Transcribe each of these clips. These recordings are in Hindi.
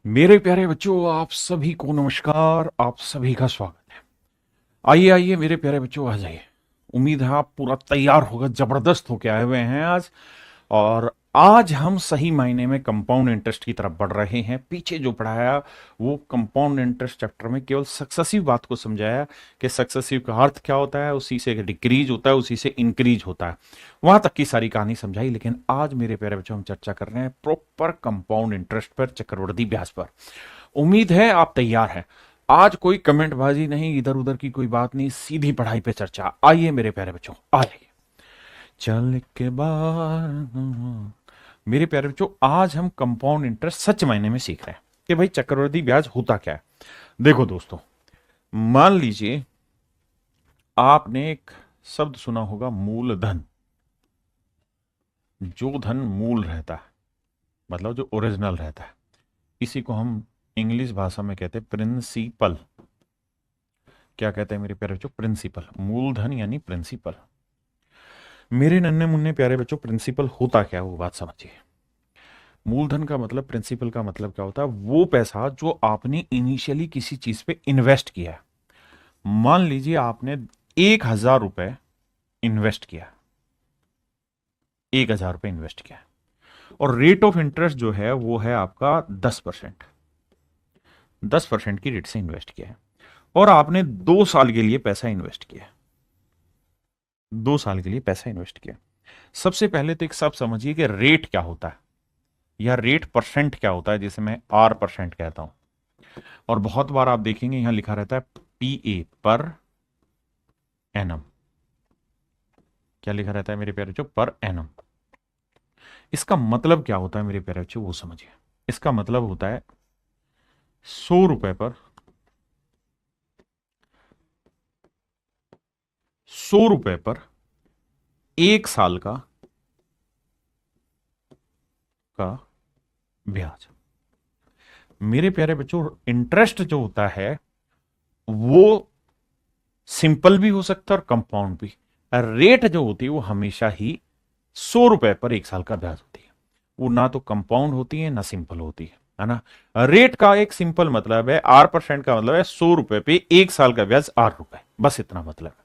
मेरे प्यारे बच्चों, आप सभी को नमस्कार। आप सभी का स्वागत है। आइए आइए मेरे प्यारे बच्चों, आ जाइए। उम्मीद है आप पूरा तैयार होकर जबरदस्त होके आए हुए हैं आज। और आज हम सही मायने में कंपाउंड इंटरेस्ट की तरफ बढ़ रहे हैं। पीछे जो पढ़ाया वो कंपाउंड इंटरेस्ट चैप्टर में केवल सक्सेसिव बात को समझाया कि सक्सेसिव का अर्थ क्या होता है, उसी से डिक्रीज होता है, उसी से इंक्रीज होता है, वहां तक की सारी कहानी समझाई। लेकिन आज मेरे प्यारे बच्चों हम चर्चा कर रहे हैं प्रॉपर कंपाउंड इंटरेस्ट पर, चक्रवृद्धि ब्याज पर। उम्मीद है आप तैयार हैं। आज कोई कमेंटबाजी नहीं, इधर उधर की कोई बात नहीं, सीधी पढ़ाई पे चर्चा। आइए मेरे प्यारे बच्चों, आ जाइए। चल के बाद मेरे प्यारे बच्चों, आज हम कंपाउंड इंटरेस्ट सच मायने में सीख रहे हैं कि भाई चक्रवृद्धि ब्याज होता क्या है। देखो दोस्तों, मान लीजिए आपने एक शब्द सुना होगा, मूलधन। जो धन मूल रहता है, मतलब जो ओरिजिनल रहता है, इसी को हम इंग्लिश भाषा में कहते हैं प्रिंसिपल। क्या कहते हैं मेरे प्यारे बच्चों? प्रिंसिपल। मूलधन यानी प्रिंसिपल। मेरे नन्हे मुन्ने प्यारे बच्चों, प्रिंसिपल होता क्या है वो बात समझिए। मूलधन का मतलब, प्रिंसिपल का मतलब क्या होता है? वो पैसा जो आपने इनिशियली किसी चीज पे इन्वेस्ट किया है। मान लीजिए आपने 1,000 रुपए इन्वेस्ट किया, 1,000 रुपए इन्वेस्ट किया, और रेट ऑफ इंटरेस्ट जो है वो है आपका 10%। 10% की रेट से इन्वेस्ट किया है, और आपने 2 साल के लिए पैसा इन्वेस्ट किया। 2 साल के लिए पैसा इन्वेस्ट किया। सबसे पहले तो एक सब समझिए कि रेट क्या होता है, या रेट परसेंट क्या होता है, जिसे मैं R% कहता हूं। और बहुत बार आप देखेंगे यहां लिखा रहता है PA, पर एनम। क्या लिखा रहता है मेरे प्यारे बच्चों? Per annum. इसका मतलब क्या होता है मेरे प्यारे बच्चों, वो समझिए। इसका मतलब होता है 100 रुपए पर, 100 रुपए पर 1 साल का ब्याज। मेरे प्यारे बच्चों, इंटरेस्ट जो होता है वो सिंपल भी हो सकता है और कंपाउंड भी। रेट जो होती है वो हमेशा ही 100 रुपए पर 1 साल का ब्याज होती है। वो ना तो कंपाउंड होती है ना सिंपल होती है ना। रेट का एक सिंपल मतलब है, R% का मतलब है 100 रुपए पे 1 साल का ब्याज R रुपए, बस इतना मतलब है।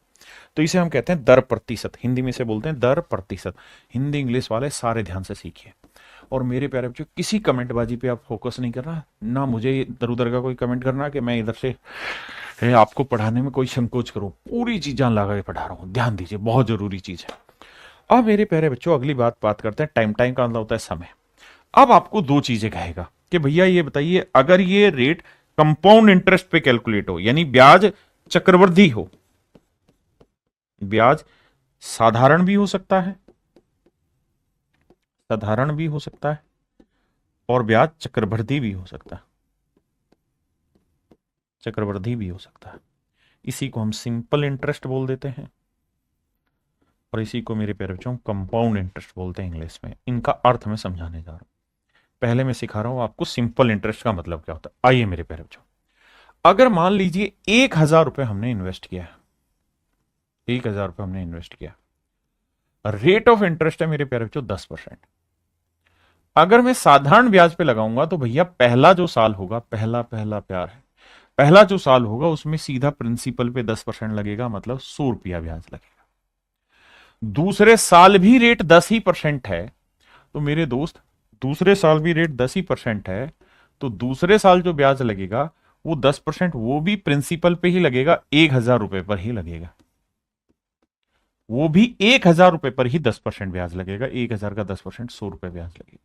तो इसे हम कहते हैं दर प्रतिशत, हिंदी में से बोलते हैं दर प्रतिशत। हिंदी इंग्लिश वाले सारे ध्यान से सीखिए। और मेरे प्यारे बच्चों, किसी कमेंटबाजी पे आप फोकस नहीं करना, ना मुझे इधर उधर का कोई कमेंट करना कि मैं इधर से आपको पढ़ाने में कोई संकोच करूं। पूरी चीज जान लगा के पढ़ा रहा हूं, ध्यान दीजिए, बहुत जरूरी चीज है। अब मेरे प्यारे बच्चों, अगली बात करते हैं टाइम। टाइम का मतलब होता है समय। अब आपको दो चीजें कहेगा कि भैया ये बताइए, अगर ये रेट कंपाउंड इंटरेस्ट पे कैलकुलेट हो, यानी ब्याज चक्रवृद्धि हो। ब्याज साधारण भी हो सकता है, साधारण भी हो सकता है, और ब्याज चक्रवृद्धि भी हो सकता है, चक्रवृद्धि भी हो सकता है। इसी को हम सिंपल इंटरेस्ट बोल देते हैं, और इसी को मेरे प्यारे बच्चों कंपाउंड इंटरेस्ट बोलते हैं इंग्लिश में। इनका अर्थ मैं समझाने जा रहा हूं। पहले मैं सिखा रहा हूं आपको सिंपल इंटरेस्ट का मतलब क्या होता है। आइए मेरे प्यारे बच्चों, अगर मान लीजिए 1,000 रुपए हमने इन्वेस्ट किया है, 1,000 रुपए हमने इन्वेस्ट किया, रेट ऑफ इंटरेस्ट है मेरे प्यारे बच्चों 10%। अगर मैं साधारण ब्याज पे लगाऊंगा तो भैया पहला जो साल होगा, पहला पहला प्यार है, पहला जो साल होगा उसमें सीधा प्रिंसिपल पे 10% लगेगा, मतलब 100 रुपया ब्याज लगेगा। दूसरे साल भी रेट 10% है, तो मेरे दोस्त दूसरे साल भी रेट 10% है, तो दूसरे साल जो ब्याज लगेगा वो 10%, वो भी प्रिंसिपल पे ही लगेगा, 1,000 रुपए पर ही लगेगा। वो भी 1,000 रुपए पर ही 10% ब्याज लगेगा। 1,000 का 10%, 100 रुपए ब्याज लगेगा।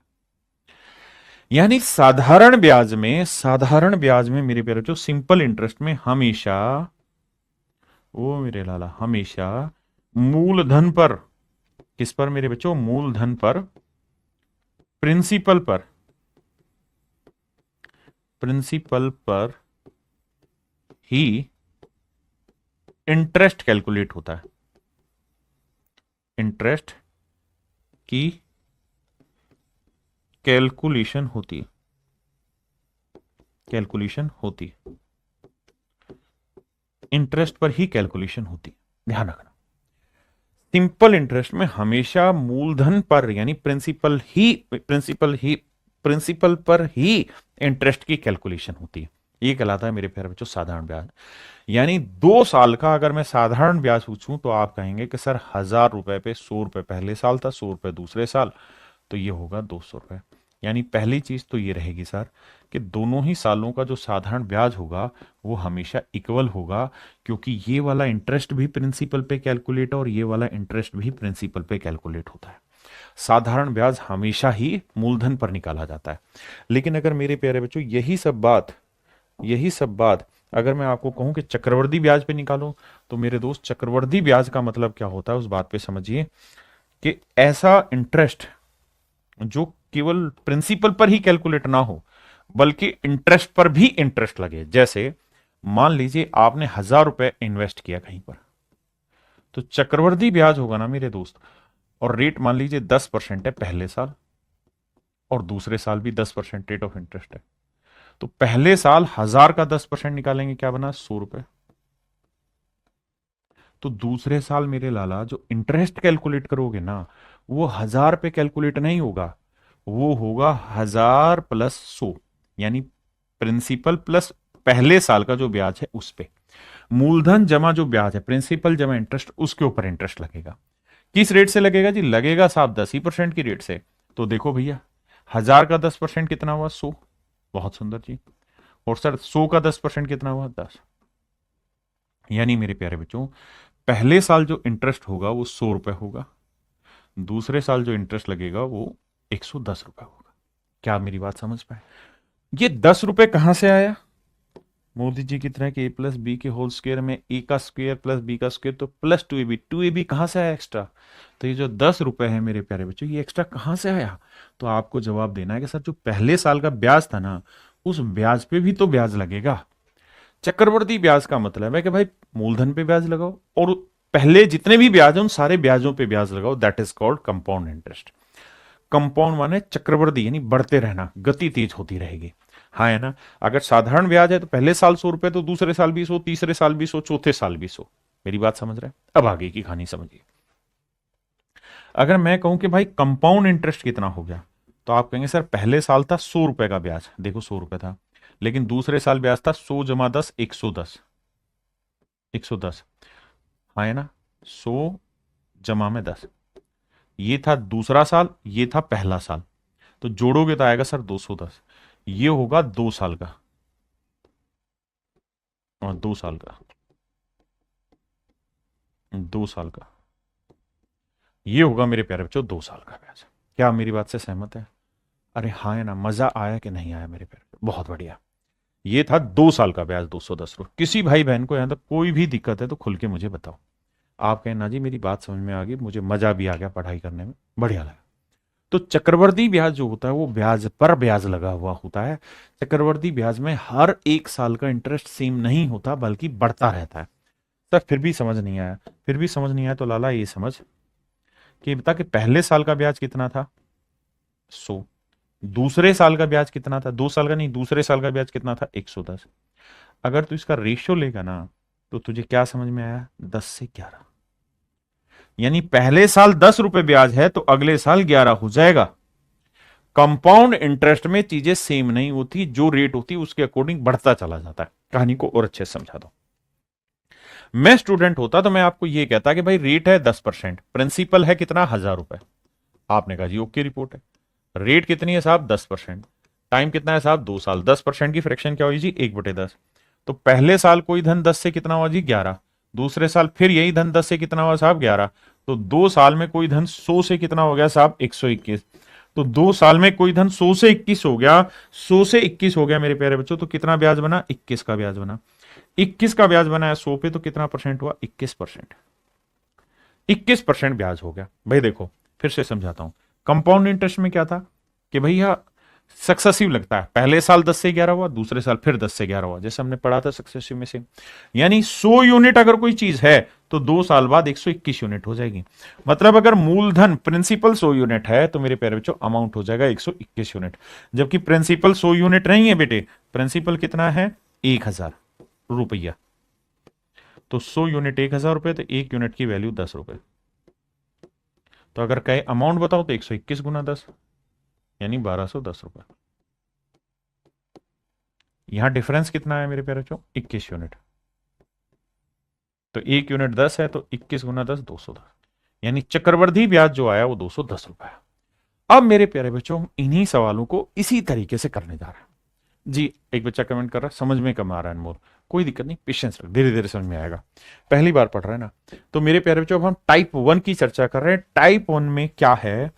यानी साधारण ब्याज में मेरे प्यारे, जो सिंपल इंटरेस्ट में हमेशा, वो मेरे लाला, हमेशा मूलधन पर, किस पर मेरे बच्चों? मूलधन पर, प्रिंसिपल पर, प्रिंसिपल पर ही इंटरेस्ट कैलकुलेट होता है। इंटरेस्ट की कैलकुलेशन होती है, कैलकुलेशन होती है, इंटरेस्ट पर ही कैलकुलेशन होती है, ध्यान रखना। सिंपल इंटरेस्ट में हमेशा मूलधन पर, यानी प्रिंसिपल ही प्रिंसिपल पर ही इंटरेस्ट की कैलकुलेशन होती है। ये कहलाता है मेरे प्यारे बच्चों साधारण ब्याज। यानी 2 साल का अगर मैं साधारण ब्याज पूछूं तो आप कहेंगे कि सर 1,000 रुपए पे 100 रुपए पहले साल था, 100 रुपए दूसरे साल, तो ये होगा 200 रुपए। यानी पहली चीज तो ये रहेगी सर कि दोनों ही सालों का जो साधारण ब्याज होगा वो हमेशा इक्वल होगा, क्योंकि ये वाला इंटरेस्ट भी प्रिंसिपल पे कैलकुलेट और ये वाला इंटरेस्ट भी प्रिंसिपल पे कैलकुलेट होता है। साधारण ब्याज हमेशा ही मूलधन पर निकाला जाता है। लेकिन अगर मेरे प्यारे बच्चों यही सब बात अगर मैं आपको कहूं कि चक्रवृद्धि ब्याज पे निकालो, तो मेरे दोस्त चक्रवृद्धि ब्याज का मतलब क्या होता है उस बात पे समझिए कि ऐसा इंटरेस्ट जो केवल प्रिंसिपल पर ही कैलकुलेट ना हो बल्कि इंटरेस्ट पर भी इंटरेस्ट लगे। जैसे मान लीजिए आपने 1,000 रुपए इन्वेस्ट किया कहीं पर, तो चक्रवृद्धि ब्याज होगा ना मेरे दोस्त, और रेट मान लीजिए 10% है पहले साल और दूसरे साल भी 10% रेट ऑफ इंटरेस्ट है। तो पहले साल 1,000 का 10% निकालेंगे, क्या बना 100 रुपए। तो दूसरे साल मेरे लाला जो इंटरेस्ट कैलकुलेट करोगे ना वो 1,000 पे कैलकुलेट नहीं होगा, वो होगा 1,000 प्लस 100, यानी प्रिंसिपल प्लस पहले साल का जो ब्याज है उस पे मूलधन जमा जो ब्याज है प्रिंसिपल जमा इंटरेस्ट उसके ऊपर इंटरेस्ट लगेगा। किस रेट से लगेगा जी? लगेगा साहब 10% की रेट से। तो देखो भैया 1,000 का 10% कितना हुआ? 100। बहुत सुंदर जी। और सर 100 का 10% कितना हुआ? 10। यानी मेरे प्यारे बच्चों पहले साल जो इंटरेस्ट होगा वो 100 रुपए होगा, दूसरे साल जो इंटरेस्ट लगेगा वो 110 रुपए होगा। क्या आप मेरी बात समझ पाए? ये 10 रुपए कहां से आया? मोदी जी की तरह के a प्लस बी के होल स्क्वायर में a का स्क्वायर प्लस b का स्क्वायर, तो प्लस 2ab कहां से आया एक्स्ट्रा? तो ये जो 10 रुपए है मेरे प्यारे बच्चों ये एक्स्ट्रा कहां से आया? तो आपको जवाब देना है कि सर जो पहले साल का ब्याज था ना उस ब्याज पे भी तो ब्याज लगेगा। चक्रवृद्धि ब्याज का मतलब है कि भाई मूलधन पे ब्याज लगाओ और पहले जितने भी ब्याज हैं उन सारे ब्याजों पे ब्याज लगाओ। That is called compound interest. Compound माने चक्रवृद्धि, यानी बढ़ते रहना, गति तेज होती रहेगी। हाँ है ना? अगर साधारण ब्याज है तो पहले साल 100 रुपए, तो दूसरे साल भी 100, तीसरे साल भी 100, चौथे साल भी 100। मेरी बात समझ रहे हैं? अब आगे की कहानी समझिए। अगर मैं कहूं कि भाई कंपाउंड इंटरेस्ट कितना हो गया, तो आप कहेंगे सर पहले साल था 100 रुपए का ब्याज, देखो 100 रुपए था, लेकिन दूसरे साल ब्याज था 100 जमा 10, 110। 110 हाँ है ना? 100 जमा में 10, ये था दूसरा साल, ये था पहला साल, तो जोड़ोगे तो आएगा सर 210। ये होगा 2 साल का, और 2 साल का, 2 साल का, ये होगा मेरे प्यारे बच्चों 2 साल का ब्याज। क्या आप मेरी बात से सहमत है? अरे हाँ है ना? मजा आया कि नहीं आया मेरे प्यारे? बहुत बढ़िया। ये था 2 साल का ब्याज 210 रुपये। किसी भाई बहन को यहां तक कोई भी दिक्कत है तो खुल के मुझे बताओ। आप कहें ना जी मेरी बात समझ में आ गई, मुझे मजा भी आ गया पढ़ाई करने में, बढ़िया लगा। तो चक्रवर्ती ब्याज जो होता है वो ब्याज पर ब्याज लगा हुआ होता है। चक्रवर्ती ब्याज में हर 1 साल का इंटरेस्ट सेम नहीं होता बल्कि बढ़ता रहता है। सर फिर भी समझ नहीं आया? फिर भी समझ नहीं आया तो लाला ये समझ कि बता कि पहले साल का ब्याज कितना था? 100। दूसरे साल का ब्याज कितना था? 2 साल का नहीं, दूसरे साल का ब्याज कितना था? 110। अगर तू इसका रेशियो लेगा ना तो तुझे क्या समझ में आया? 10 से 11। यानी पहले साल 10 रुपए ब्याज है तो अगले साल 11 हो जाएगा। कंपाउंड इंटरेस्ट में चीजें सेम नहीं होती, जो रेट होती है उसके अकॉर्डिंग बढ़ता चला जाता है। कहानी को और अच्छे से समझा दो। मैं स्टूडेंट होता तो मैं आपको यह कहता कि भाई रेट है 10%, प्रिंसिपल है कितना? 1,000 रुपए। आपने कहा जी ओके रिपोर्ट है। रेट कितनी है साहब? 10%। टाइम कितना है साहब? 2 साल। 10% की फ्रैक्शन क्या हुई जी? 1/10। तो पहले साल कोई धन 10 से कितना हुआ जी? 11। दूसरे साल फिर यही धन 10 से कितना हुआ साहब? 11। तो 2 साल में कोई धन 100 से कितना हो गया साहब? 121। तो 2 साल में कोई धन 100 से 21 हो गया। 100 से 21 हो गया मेरे प्यारे बच्चों, तो कितना ब्याज बना? 21 का ब्याज बना। 21 का ब्याज बनाया 100 पे, तो कितना परसेंट हुआ? 21%। 21% ब्याज हो गया। भाई देखो फिर से समझाता हूं। कंपाउंड इंटरेस्ट में क्या था कि भैया सक्सेसिव लगता है, पहले साल 10 से 11 हुआ, दूसरे साल फिर 10 से 11 हुआ, जैसे हमने पढ़ा था सक्सेसिव में से। यानी 100 यूनिट अगर कोई चीज है तो 2 साल बाद 121 यूनिट हो जाएगी। मतलब अगर मूलधन प्रिंसिपल 100 यूनिट है तो मेरे प्यारे बच्चों अमाउंट हो जाएगा 121 यूनिट। जबकि प्रिंसिपल 100 यूनिट नहीं है बेटे, प्रिंसिपल कितना है? 1,000 रुपया। तो 100 यूनिट 1,000 रुपए, तो 1 यूनिट की वैल्यू 10 रुपए। तो अगर कहे अमाउंट बताओ तो 121 गुना 10 यानी 1,210 रुपए। यहां डिफरेंस कितना है मेरे प्यारे बच्चों, 21 यूनिट। तो 1 यूनिट 10 है, तो 21 गुना 10 210, यानी चक्रवर्ती ब्याज जो आया वो 210 रुपए। अब मेरे प्यारे बच्चों इन्हीं सवालों को इसी तरीके से करने जा रहा है। जी, एक बच्चा कमेंट कर रहा है समझ में कम आ रहा है अनमोल, कोई दिक्कत नहीं, पेशेंस रख, धीरे धीरे समझ में आएगा, पहली बार पढ़ रहे हैं ना। तो मेरे प्यारे बच्चों अब हम टाइप 1 की चर्चा कर रहे हैं। टाइप 1 में क्या है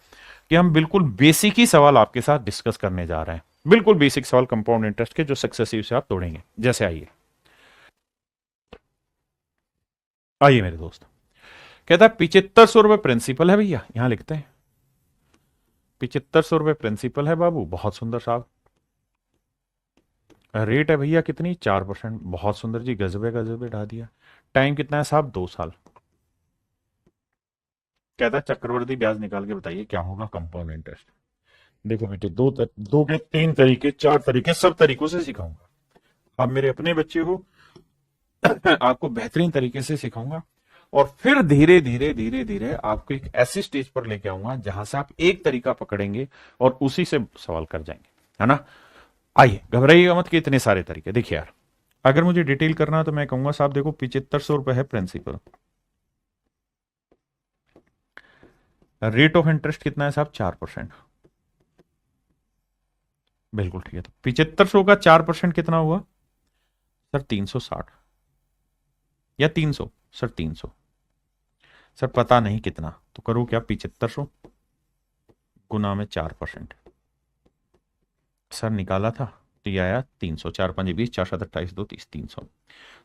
कि हम बिल्कुल बेसिक ही सवाल आपके साथ डिस्कस करने जा रहे हैं, बिल्कुल बेसिक सवाल कंपाउंड इंटरेस्ट के, जो सक्सेसिव से आप तोड़ेंगे। जैसे आइए आइए मेरे दोस्त, कहता है 7500 रुपए प्रिंसिपल है भैया, यहां लिखते हैं 7500 रुपए प्रिंसिपल है बाबू, बहुत सुंदर साहब। रेट है भैया कितनी, 4%, बहुत सुंदर जी, गजबे गजबे ढा दिया। टाइम कितना है साहब, 2 साल। कहता है चक्रवृद्धि ब्याज निकाल के बताइए क्या होगा कंपाउंड इंटरेस्ट। देखो बेटे, दो के 3 तरीके 4 तरीके, सब तरीकों से सिखाऊंगा। आप मेरे अपने बच्चे हो, आपको बेहतरीन तरीके से सिखाऊंगा, और फिर धीरे धीरे धीरे धीरे आपको एक ऐसी स्टेज पर लेके आऊंगा जहां से आप एक तरीका पकड़ेंगे और उसी से सवाल कर जाएंगे, है ना। आइए, घबराइएगा मत कि इतने सारे तरीके। देखिए यार, अगर मुझे डिटेल करना है तो मैं कहूंगा साहब देखो 7500 है प्रिंसिपल, रेट ऑफ इंटरेस्ट कितना है साहब, 4%। बिल्कुल ठीक है, तो 7500 का 4% कितना हुआ सर, 360 या 300, सर 300, सर पता नहीं कितना, तो करो क्या, 7500 गुना में 4%, सर निकाला था तो ये आया 300, 4×5=20, 4×7=28, 2×30, 300।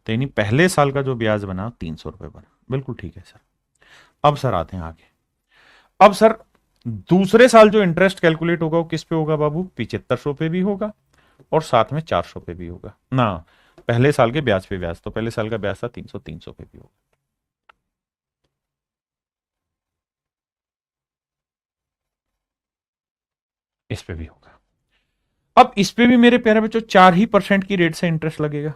तो यानी पहले साल का जो ब्याज बना 300 रुपए बना, बिल्कुल ठीक है सर। अब सर आते हैं आगे। अब सर दूसरे साल जो इंटरेस्ट कैलकुलेट होगा वो किस पे होगा बाबू, 7500 पे भी होगा और साथ में 400 पे भी होगा ना। पहले साल के ब्याज पे ब्याज, तो पहले साल का ब्याज था 300, 300 पे भी होगा। इस पे भी होगा। अब इस पे भी मेरे प्यारे बच्चों 4% की रेट से इंटरेस्ट लगेगा।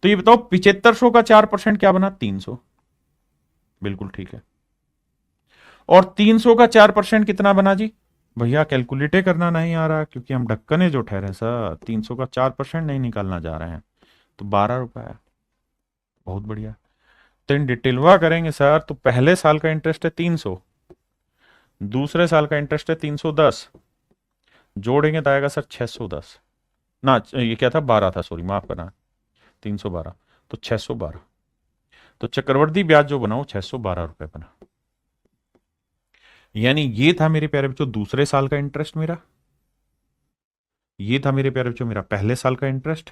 तो ये बताओ 7500 का 4% क्या बना, 300, बिल्कुल ठीक है। और 300 का 4% कितना बना जी, भैया कैलकुलेटे करना नहीं आ रहा क्योंकि हम ढक्कने जो ठहरे सर, 300 का 4% नहीं निकालना जा रहे हैं, तो 12 रुपए है, बहुत बढ़िया। तो इन डिटेलवा करेंगे सर, तो पहले साल का इंटरेस्ट है 300, दूसरे साल का इंटरेस्ट है 310, जोड़ेंगे तो आएगा सर 610, ना ये क्या था, 12 था, सॉरी माफ करना, 312, तो 612। तो चक्रवर्ती ब्याज जो बना वो 612 रुपए बना। यानी ये था मेरे प्यारे बच्चों दूसरे साल का इंटरेस्ट मेरा, ये था मेरे प्यारे बच्चों मेरा पहले साल का इंटरेस्ट,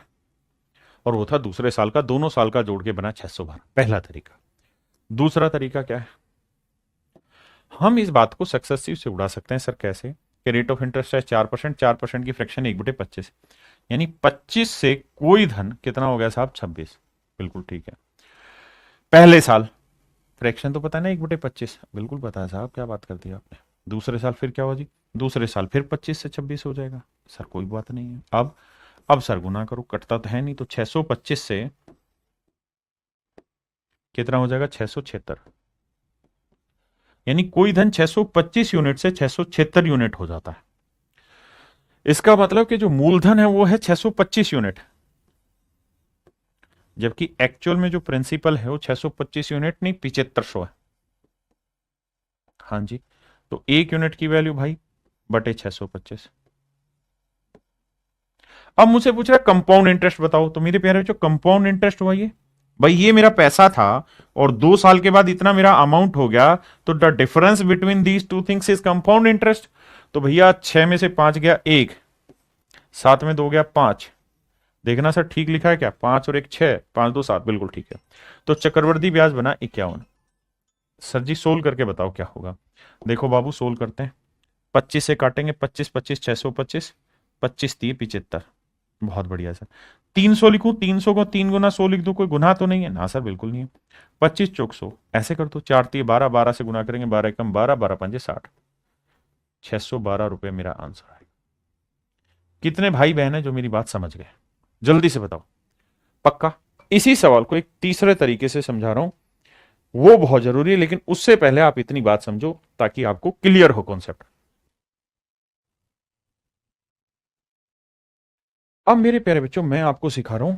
और वो था दूसरे साल का, दोनों साल का जोड़ के बना 612, पहला तरीका। दूसरा तरीका क्या है, हम इस बात को सक्सेसिव से उड़ा सकते हैं सर, कैसे कि रेट ऑफ इंटरेस्ट है 4%, 4% की फ्रैक्शन 1/25, यानी 25 से कोई धन कितना हो गया साहब, 26, बिल्कुल ठीक है। पहले साल फ्रैक्शन तो पता है ना, 1/25, बिल्कुल पता है साहब, क्या बात कर दी आपने। दूसरे साल फिर क्या हुआ जी, दूसरे साल फिर 25 से 26 हो जाएगा, सर कोई बात नहीं है। अब सर गुना करो, कटता तो है नहीं, तो 625 से कितना हो जाएगा, 676, यानी कोई धन 625 यूनिट से 676 यूनिट हो जाता है। इसका मतलब कि जो मूलधन है वो है 625 यूनिट, जबकि एक्चुअल में जो प्रिंसिपल है वो 625 यूनिट नहीं 7500 है। हाँ जी, तो 1 यूनिट की वैल्यू भाई बटे 625। अब मुझे पूछ रहा है कंपाउंड इंटरेस्ट बताओ, तो मेरे प्यारे बच्चों कंपाउंड इंटरेस्ट हुआ ये, भाई ये मेरा पैसा था और 2 साल के बाद इतना मेरा अमाउंट हो गया, तो the difference between these two things is compound interest. तो भैया 6 में से 5 गया 1, 7 में 2 गया 5, देखना सर ठीक लिखा है क्या, 5 और 1 6, 5 2 7, बिल्कुल ठीक है। तो चक्रवर्ती ब्याज बना 51। सर जी सोल्व करके बताओ क्या होगा। देखो बाबू सोल्व करते हैं, 25 से काटेंगे, 25 25 625, 25×3 = 75, बहुत बढ़िया सर। 300 लिखूं, 300 को 3 गुना 100 लिख दूं, कोई गुना तो नहीं है ना सर, बिल्कुल नहीं है। 25×4 ऐसे कर दो, 4×3 = 12, 12 से गुना करेंगे, 12×1 = 12, 12×5 = 60, 612 रुपए मेरा आंसर है। कितने भाई बहन है जो मेरी बात समझ गए, जल्दी से बताओ, पक्का। इसी सवाल को एक तीसरे तरीके से समझा रहा हूं, वो बहुत जरूरी है, लेकिन उससे पहले आप इतनी बात समझो ताकि आपको क्लियर हो कॉन्सेप्ट। अब मेरे प्यारे बच्चों मैं आपको सिखा रहा हूं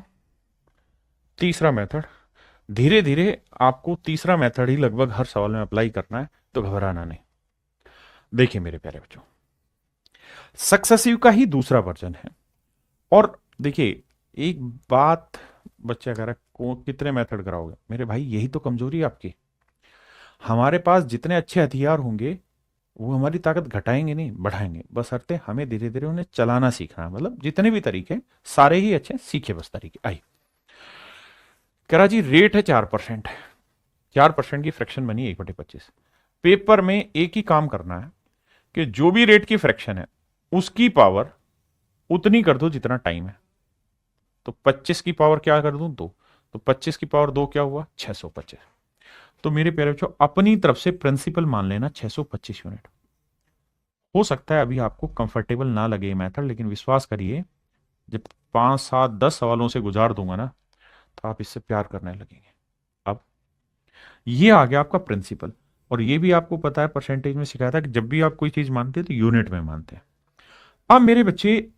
तीसरा मेथड। धीरे धीरे आपको तीसरा मेथड ही लगभग हर सवाल में अप्लाई करना है, तो घबराना नहीं। देखिए मेरे प्यारे बच्चों, सक्सेसिव का ही दूसरा वर्जन है। और देखिए एक बात, बच्चा कह रहा है कितने मेथड कराओगे? मेरे भाई यही तो कमजोरी है आपकी। हमारे पास जितने अच्छे हथियार होंगे वो हमारी ताकत घटाएंगे नहीं बढ़ाएंगे, बस अर्थ है हमें धीरे धीरे उन्हें चलाना सीखना है। मतलब जितने भी तरीके सारे ही अच्छे, सीखे बस तरीके। आई कह रहा जी रेट है 4%, 4% की फ्रैक्शन बनी 1/25। पेपर में एक ही काम करना है कि जो भी रेट की फ्रैक्शन है उसकी पावर उतनी कर दो जितना टाइम है। तो 25 की पावर क्या कर दूं? 2। तो 25 की पावर 2 क्या हुआ? 625। तो मेरे प्यारे बच्चों अपनी तरफ से प्रिंसिपल मान लेना 625 यूनिट। हो सकता है अभी आपको कंफर्टेबल ना लगे ये मेथड, लेकिन विश्वास करिए जब 5 7 10 सवालों से गुजार दूंगा ना तो आप इससे प्यार करने लगेंगे। अब ये आ गया आपका प्रिंसिपल। और ये भी आपको पता है, परसेंटेज में सिखाया था कि जब भी आप कोई चीज मानते हैं तो यूनिट में मानते हैं। अब मेरे बच्चे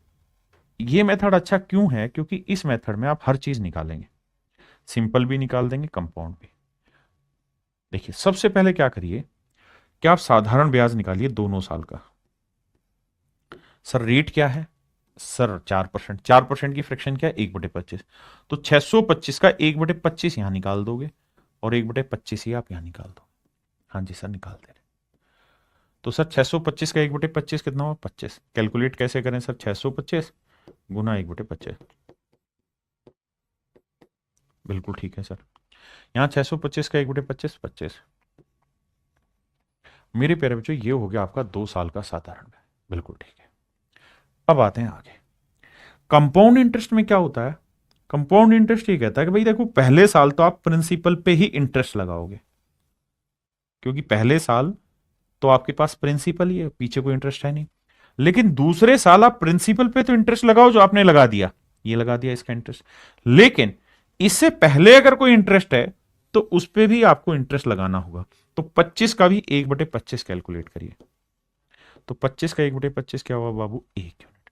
ये मेथड अच्छा क्यों है? क्योंकि इस मेथड में आप हर चीज निकालेंगे, सिंपल भी निकाल देंगे, कंपाउंड भी। देखिए सबसे पहले क्या करिए कि आप साधारण ब्याज निकालिए दोनों साल का। सर रेट क्या है? सर 4%। 4% की फ्रैक्शन क्या है? 1/25। तो 625 का 1/25 यहां निकाल दोगे और 1/25 ही आप यहां निकाल दो। हाँ जी सर निकाल दे रहे। तो सर 625 का 1/25 कितना हुआ? 25। कैलकुलेट कैसे करें सर? 625 गुना 1/25। बिल्कुल ठीक है सर। यहां 625 का 1/25 25। मेरे प्यारे बच्चों ये हो गया आपका 2 साल का साधारण ब्याज। बिल्कुल ठीक है। अब आते हैं आगे। कंपाउंड इंटरेस्ट में क्या होता है? कंपाउंड इंटरेस्ट ये कहता है कि भाई देखो पहले साल तो आप प्रिंसिपल पे ही इंटरेस्ट लगाओगे, क्योंकि पहले साल तो आपके पास प्रिंसिपल ही है, पीछे कोई इंटरेस्ट है नहीं। लेकिन दूसरे साल आप प्रिंसिपल पे तो इंटरेस्ट लगाओ जो आपने लगा दिया, ये लगा दिया इसका इंटरेस्ट। लेकिन इससे पहले अगर कोई इंटरेस्ट है तो उस पर भी आपको इंटरेस्ट लगाना होगा। तो 25 का भी 1/25 कैलकुलेट करिए। तो 25 का 1/25 क्या हुआ बाबू? 1 यूनिट।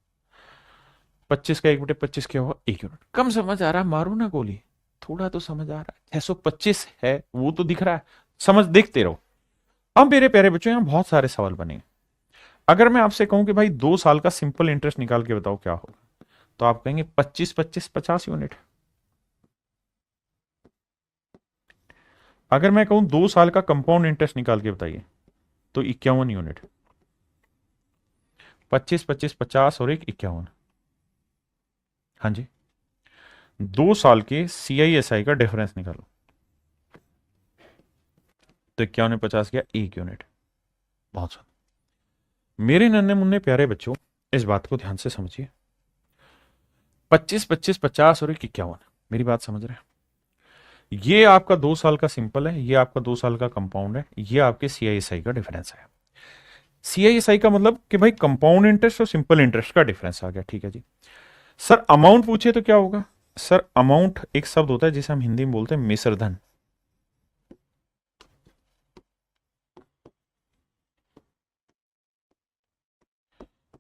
25 का 1/25 क्या हुआ? 1 यूनिट। कम समझ आ रहा है? मारू ना गोली, थोड़ा तो समझ आ रहा है। 625 है वो तो दिख रहा है, समझ देखते रहो। अब मेरे प्यारे बच्चों यहां बहुत सारे सवाल बने। अगर मैं आपसे कहूं कि भाई 2 साल का सिंपल इंटरेस्ट निकाल के बताओ क्या होगा, तो आप कहेंगे 25 25 50 यूनिट। अगर मैं कहूं 2 साल का कंपाउंड इंटरेस्ट निकाल के बताइए तो 51 यूनिट। 25 25 50 और एक 51। हाँ जी। 2 साल के CISI का डिफरेंस निकालो तो 51 में 50 गया 1 यूनिट। बहुत सारा। मेरे नन्हे मुन्ने प्यारे बच्चों इस बात को ध्यान से समझिए। 25 25 50 और एक 51, मेरी बात समझ रहे हैं? ये आपका 2 साल का सिंपल है, ये आपका 2 साल का कंपाउंड है, ये आपके CISI का डिफरेंस है। CISI का मतलब कि भाई कंपाउंड इंटरेस्ट और सिंपल इंटरेस्ट का डिफरेंस आ गया। ठीक है जी। सर अमाउंट पूछे तो क्या होगा? सर अमाउंट एक शब्द होता है जिसे हम हिंदी में बोलते हैं मिश्र धन।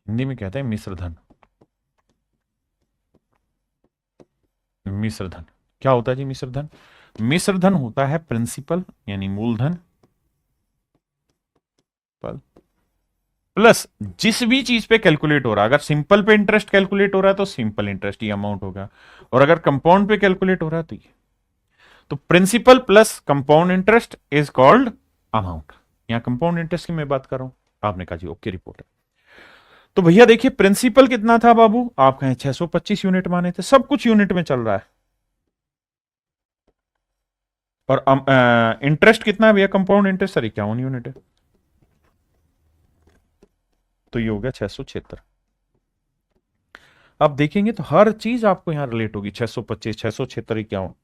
हिंदी में कहते हैं मिश्र धन। मिश्र धन क्या होता है जी? मिश्र धन, मिश्र धन होता है प्रिंसिपल यानी मूलधन प्लस जिस भी चीज पे कैलकुलेट हो रहा है। अगर सिंपल पे इंटरेस्ट कैलकुलेट हो रहा है तो सिंपल इंटरेस्ट ये अमाउंट होगा, और अगर कंपाउंड पे कैलकुलेट हो रहा है तो ये। तो principal plus compound interest is called amount. यहां कंपाउंड इंटरेस्ट की मैं बात कर रहा हूं। आपने कहा जी ओके रिपोर्ट है। तो भैया देखिए प्रिंसिपल कितना था बाबू? आप कहें 625 यूनिट माने थे, सब कुछ यूनिट में चल रहा है। और इंटरेस्ट कितना है भैया? कंपाउंड इंटरेस्ट सर 51 यूनिट है। तो ये हो गया 676। आप देखेंगे तो हर चीज आपको यहां रिलेट होगी। 625 676 51।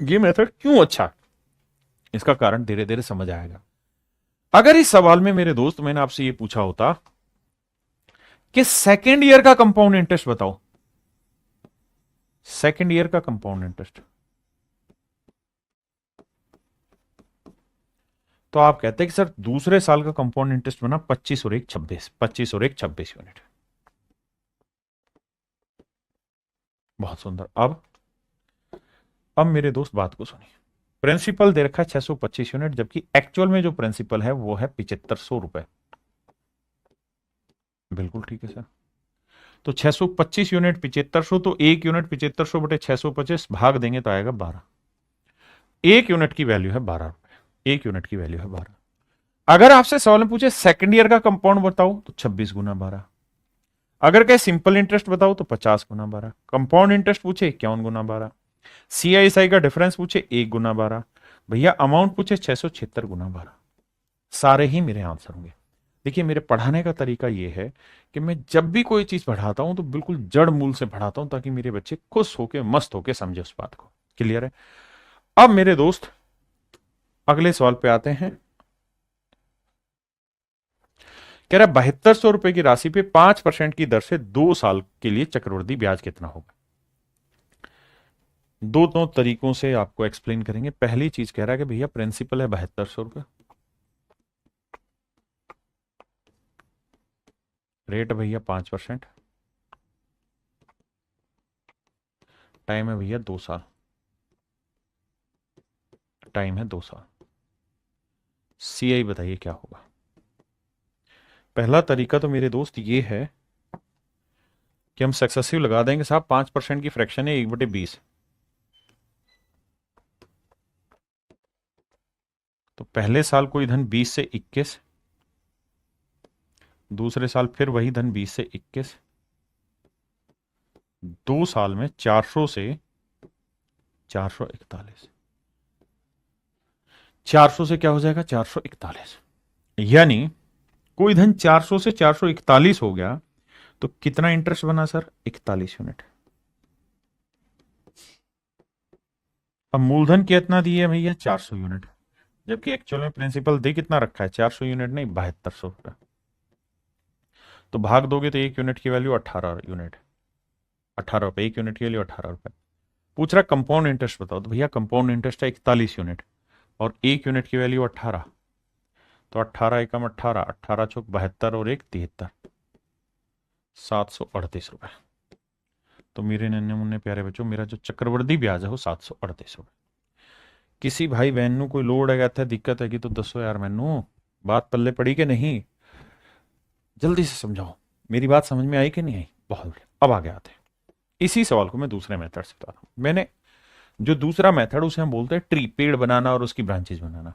ये मेथड क्यों अच्छा है? इसका कारण धीरे धीरे समझ आएगा। अगर इस सवाल में मेरे दोस्त मैंने आपसे ये पूछा होता कि सेकेंड ईयर का कंपाउंड इंटरेस्ट बताओ, सेकेंड ईयर का कंपाउंड इंटरेस्ट, तो आप कहते हैं कि सर दूसरे साल का कंपाउंड इंटरेस्ट बना 25 और 1 26, 25 और 1 26 यूनिट। बहुत सुंदर। अब मेरे दोस्त बात को सुनिए। प्रिंसिपल दे रखा है 625 यूनिट, जबकि एक्चुअल में जो प्रिंसिपल है वो है 7500 रुपए। बिल्कुल ठीक है सर। तो 625 यूनिट 7500, तो 1 यूनिट 7500 बटे 625 भाग देंगे तो आएगा 12। 1 यूनिट की वैल्यू है 12 रुपए। 1 यूनिट की वैल्यू है 12। अगर आपसे सवाल में पूछे सेकंड ईयर का कंपाउंड बताओ तो 26 गुना 12। अगर कहे सिंपल इंटरेस्ट बताओ तो 50 गुना 12। कंपाउंड इंटरेस्ट पूछे 51 गुना 12। सीआईएसआई का डिफरेंस पूछे 1 गुना 12। भैया अमाउंट पूछे 676 गुना 12। सारे ही मेरे आंसर होंगे। देखिए मेरे पढ़ाने का तरीका यह है कि मैं जब भी कोई चीज पढ़ाता हूं तो बिल्कुल जड़ मूल से पढ़ाता हूं, ताकि मेरे बच्चे खुश होके मस्त होके समझे उस बात को। क्लियर है? अब मेरे दोस्त अगले सवाल पे आते हैं। कह रहा है 7200 रुपए की राशि पे 5% की दर से 2 साल के लिए चक्रवृद्धि ब्याज कितना होगा। दो तरीकों से आपको एक्सप्लेन करेंगे। पहली चीज कह रहा है कि भैया प्रिंसिपल है 7200 रुपए, रेट भैया 5%, टाइम है भैया 2 साल, टाइम है 2 साल। सीआई बताइए क्या होगा। पहला तरीका तो मेरे दोस्त ये है कि हम सक्सेसिव लगा देंगे साहब। 5% की फ्रैक्शन है 1/20। तो पहले साल कोई धन 20 से 21, दूसरे साल फिर वही धन 20 से 21, 2 साल में 400 से 441, 400 से क्या हो जाएगा 441। यानी कोई धन 400 से 441 हो गया तो कितना इंटरेस्ट बना सर 41 यूनिट। अब मूलधन कितना दिए भैया 400 यूनिट, जबकि एक्चुअल में प्रिंसिपल दे कितना रखा है 400 यूनिट नहीं 7200 रुपये। तो भाग दोगे तो 1 यूनिट की वैल्यू 18 यूनिट, 18 रुपए। 1 यूनिट की वैल्यू 18 रुपए। पूछ रहा कंपाउंड इंटरेस्ट बताओ, तो भैया कंपाउंड इंटरेस्ट है 41 यूनिट और 1 यूनिट की वैल्यू 18। तो 18 एकम 18, 18 चौक 72 और 1 73, 738 रुपए। तो मेरे नन्हे मुन्ने प्यारे बच्चों, मेरा जो चक्रवृद्धि ब्याज है वो 738 रुपए। किसी भाई बहन को कोई लोड है था दिक्कत है कि तो दसो यार मैनू बात पल्ले पड़ी कि नहीं, जल्दी से समझाओ। मेरी बात समझ में आई कि नहीं आई? बहुत बढ़िया। अब आगे आते हैं। इसी सवाल को मैं दूसरे मेथड से बता रहा हूं। मैंने जो दूसरा मेथड उसे हम बोलते हैं ट्री, पेड़ बनाना और उसकी ब्रांचेज बनाना,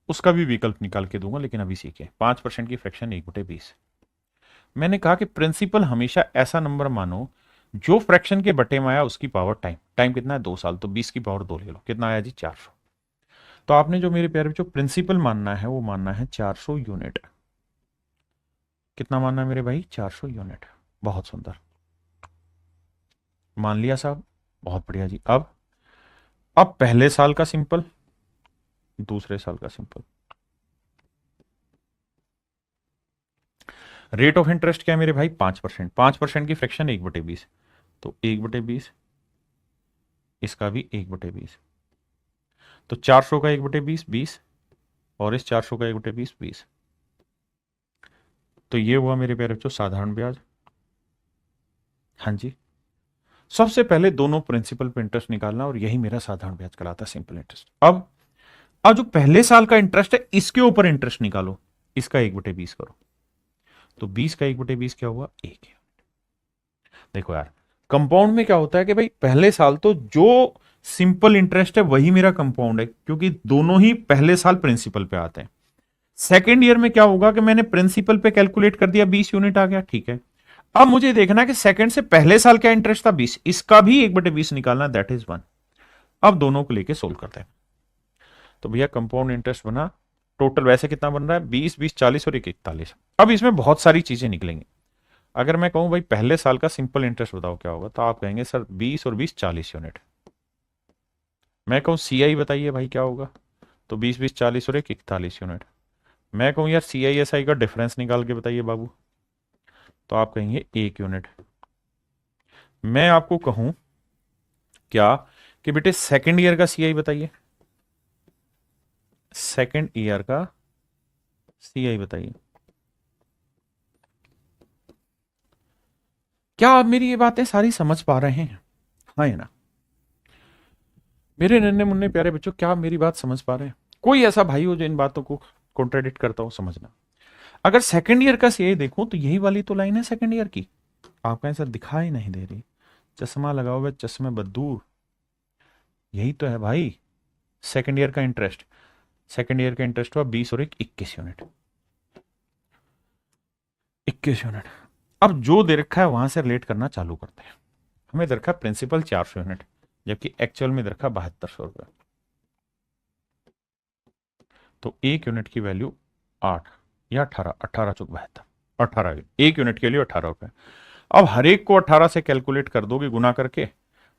उसका भी विकल्प निकाल के दूंगा, लेकिन अभी सीखिए। 5% की फ्रैक्शन 1/20। मैंने कहा कि प्रिंसिपल हमेशा ऐसा नंबर मानो जो फ्रैक्शन के बटे में आया उसकी पावर टाइम। टाइम कितना है 2 साल, तो 20 की पावर 2 ले लो, कितना आया जी 400। तो आपने जो मेरे प्यारे बच्चों प्रिंसिपल मानना है वो मानना है 400 यूनिट। कितना मानना है मेरे भाई 400 यूनिट। बहुत सुंदर, मान लिया साहब, बहुत बढ़िया जी। अब पहले साल का सिंपल, दूसरे साल का सिंपल। रेट ऑफ इंटरेस्ट क्या है मेरे भाई 5%। 5% की फ्रैक्शन 1/20, तो 1/20, इसका भी 1/20। तो 400 का 1/20 20, और इस 400 का 1/20 20। तो ये हुआ मेरे प्यारे बच्चों साधारण ब्याज। हाँ जी, सबसे पहले दोनों प्रिंसिपल पे इंटरेस्ट निकालना, और यही मेरा साधारण ब्याज कहलाता है, सिंपल इंटरेस्ट। अब जो पहले साल का इंटरेस्ट है इसके ऊपर इंटरेस्ट निकालो, इसका 1/20 करो। तो 20 का 1/20 क्या हुआ 1। देखो यार, कंपाउंड में क्या होता है कि भाई पहले साल तो जो सिंपल इंटरेस्ट है वही मेरा कंपाउंड है, क्योंकि दोनों ही पहले साल प्रिंसिपल पे आते हैं। सेकेंड ईयर में क्या होगा कि मैंने प्रिंसिपल पे कैलकुलेट कर दिया 20 यूनिट आ गया, ठीक है। अब मुझे देखना कि सेकंड से पहले साल क्या इंटरेस्ट था 20, इसका भी 1/20 निकालना, दैट इज 1। अब दोनों को लेके सोल्व करते हैं। तो भैया कंपाउंड इंटरेस्ट बना, टोटल वैसे कितना बन रहा है 20 20 40 और 41। अब इसमें बहुत सारी चीजें निकलेंगी। अगर मैं कहूं भाई पहले साल का सिंपल इंटरेस्ट बताओ क्या होगा, तो आप कहेंगे सर 20 और 20 40 यूनिट। मैं कहूं सीआई बताइए भाई क्या होगा, तो 20 20 40 और 41 यूनिट। मैं कहूं यार सीआईएसआई का डिफरेंस निकाल के बताइए बाबू, तो आप कहेंगे 1 यूनिट। मैं आपको कहूं क्या कि बेटे सेकेंड ईयर का सीआई बताइए, सेकेंड ईयर का सीआई बताइए। क्या आप मेरी ये बातें सारी समझ पा रहे हैं? हाँ या ना? मेरे नन्हे मुन्ने प्यारे बच्चों, क्या आप मेरी बात समझ पा रहे हैं? कोई ऐसा भाई हो जो इन बातों को कॉन्ट्राडिक्ट करता हो, समझना। अगर सेकंड ईयर का सीए देखूं तो यही वाली तो लाइन है सेकंड ईयर की, आपका ऐसा दिखाई नहीं दे रही। चश्मा लगाओ हुआ चश्मे बदूर, यही तो है भाई सेकंड ईयर का इंटरेस्ट। सेकंड ईयर का इंटरेस्ट हुआ 20 और 21 यूनिट, 21 यूनिट। अब जो दे रखा है वहां से रिलेट करना चालू करते हैं। हमें दे रखा है प्रिंसिपल 400 यूनिट, जबकि एक्चुअल में दे रखा 7200 रुपये। तो एक यूनिट की वैल्यू 8 या 18, 18 चौक 72, 18, एक यूनिट के लिए 18 रुपये। अब हर एक को 18 से कैलकुलेट कर दोगे गुना करके,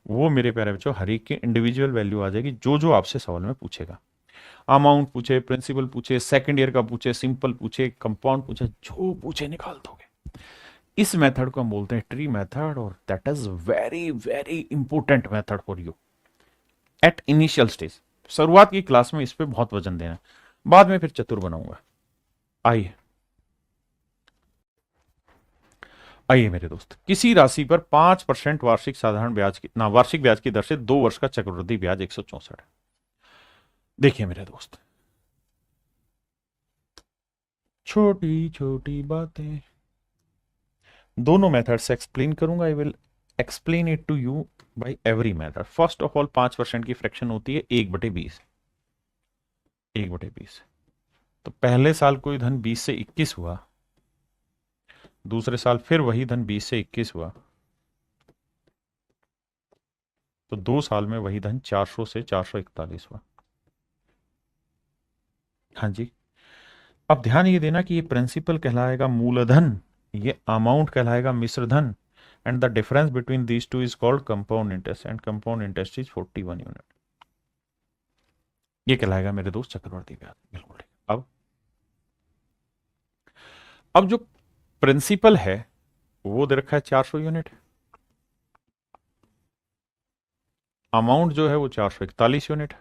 वो मेरे प्यारे बच्चों हर एक की इंडिविजुअल वैल्यू आ जाएगी, जो जो आपसे सवाल में पूछेगा। अमाउंट पूछे, प्रिंसिपल पूछे, सेकंड ईयर का पूछे, सिंपल पूछे, कंपाउंड पूछे, जो पूछे निकाल दोगे। इस मेथड को हम बोलते हैं ट्री मेथड, और that is very very important method for you at initial stage. शुरुआत की क्लास में इस पे बहुत वजन देना, बाद में फिर चतुर बनाऊंगा। आइए आइए मेरे दोस्त, किसी राशि पर 5% वार्षिक साधारण ब्याज की ना वार्षिक ब्याज की दर से 2 वर्ष का चक्रवृद्धि ब्याज 164 है। देखिए मेरे दोस्त, छोटी छोटी बातें, दोनों मेथड से एक्सप्लेन करूंगा। I will explain it to you by every method. First of all 5% की फ्रैक्शन होती है 1/20, 1/20। तो पहले साल कोई धन 20 से 21 हुआ, दूसरे साल फिर वही धन 20 से 21 हुआ, तो 2 साल में वही धन 400 से 441 हुआ। हाँ जी। अब ध्यान ये देना कि ये प्रिंसिपल कहलाएगा मूलधन, ये अमाउंट कहलाएगा मिश्रधन, and the difference between these two is called compound interest, and compound interest is 41 unit. ये कहलाएगा मेरे दोस्त चक्रवर्ती ब्याज। बिल्कुल ठीक। अब जो प्रिंसिपल है वो दे रखा है 400 यूनिट, अमाउंट जो है वो 441 यूनिट,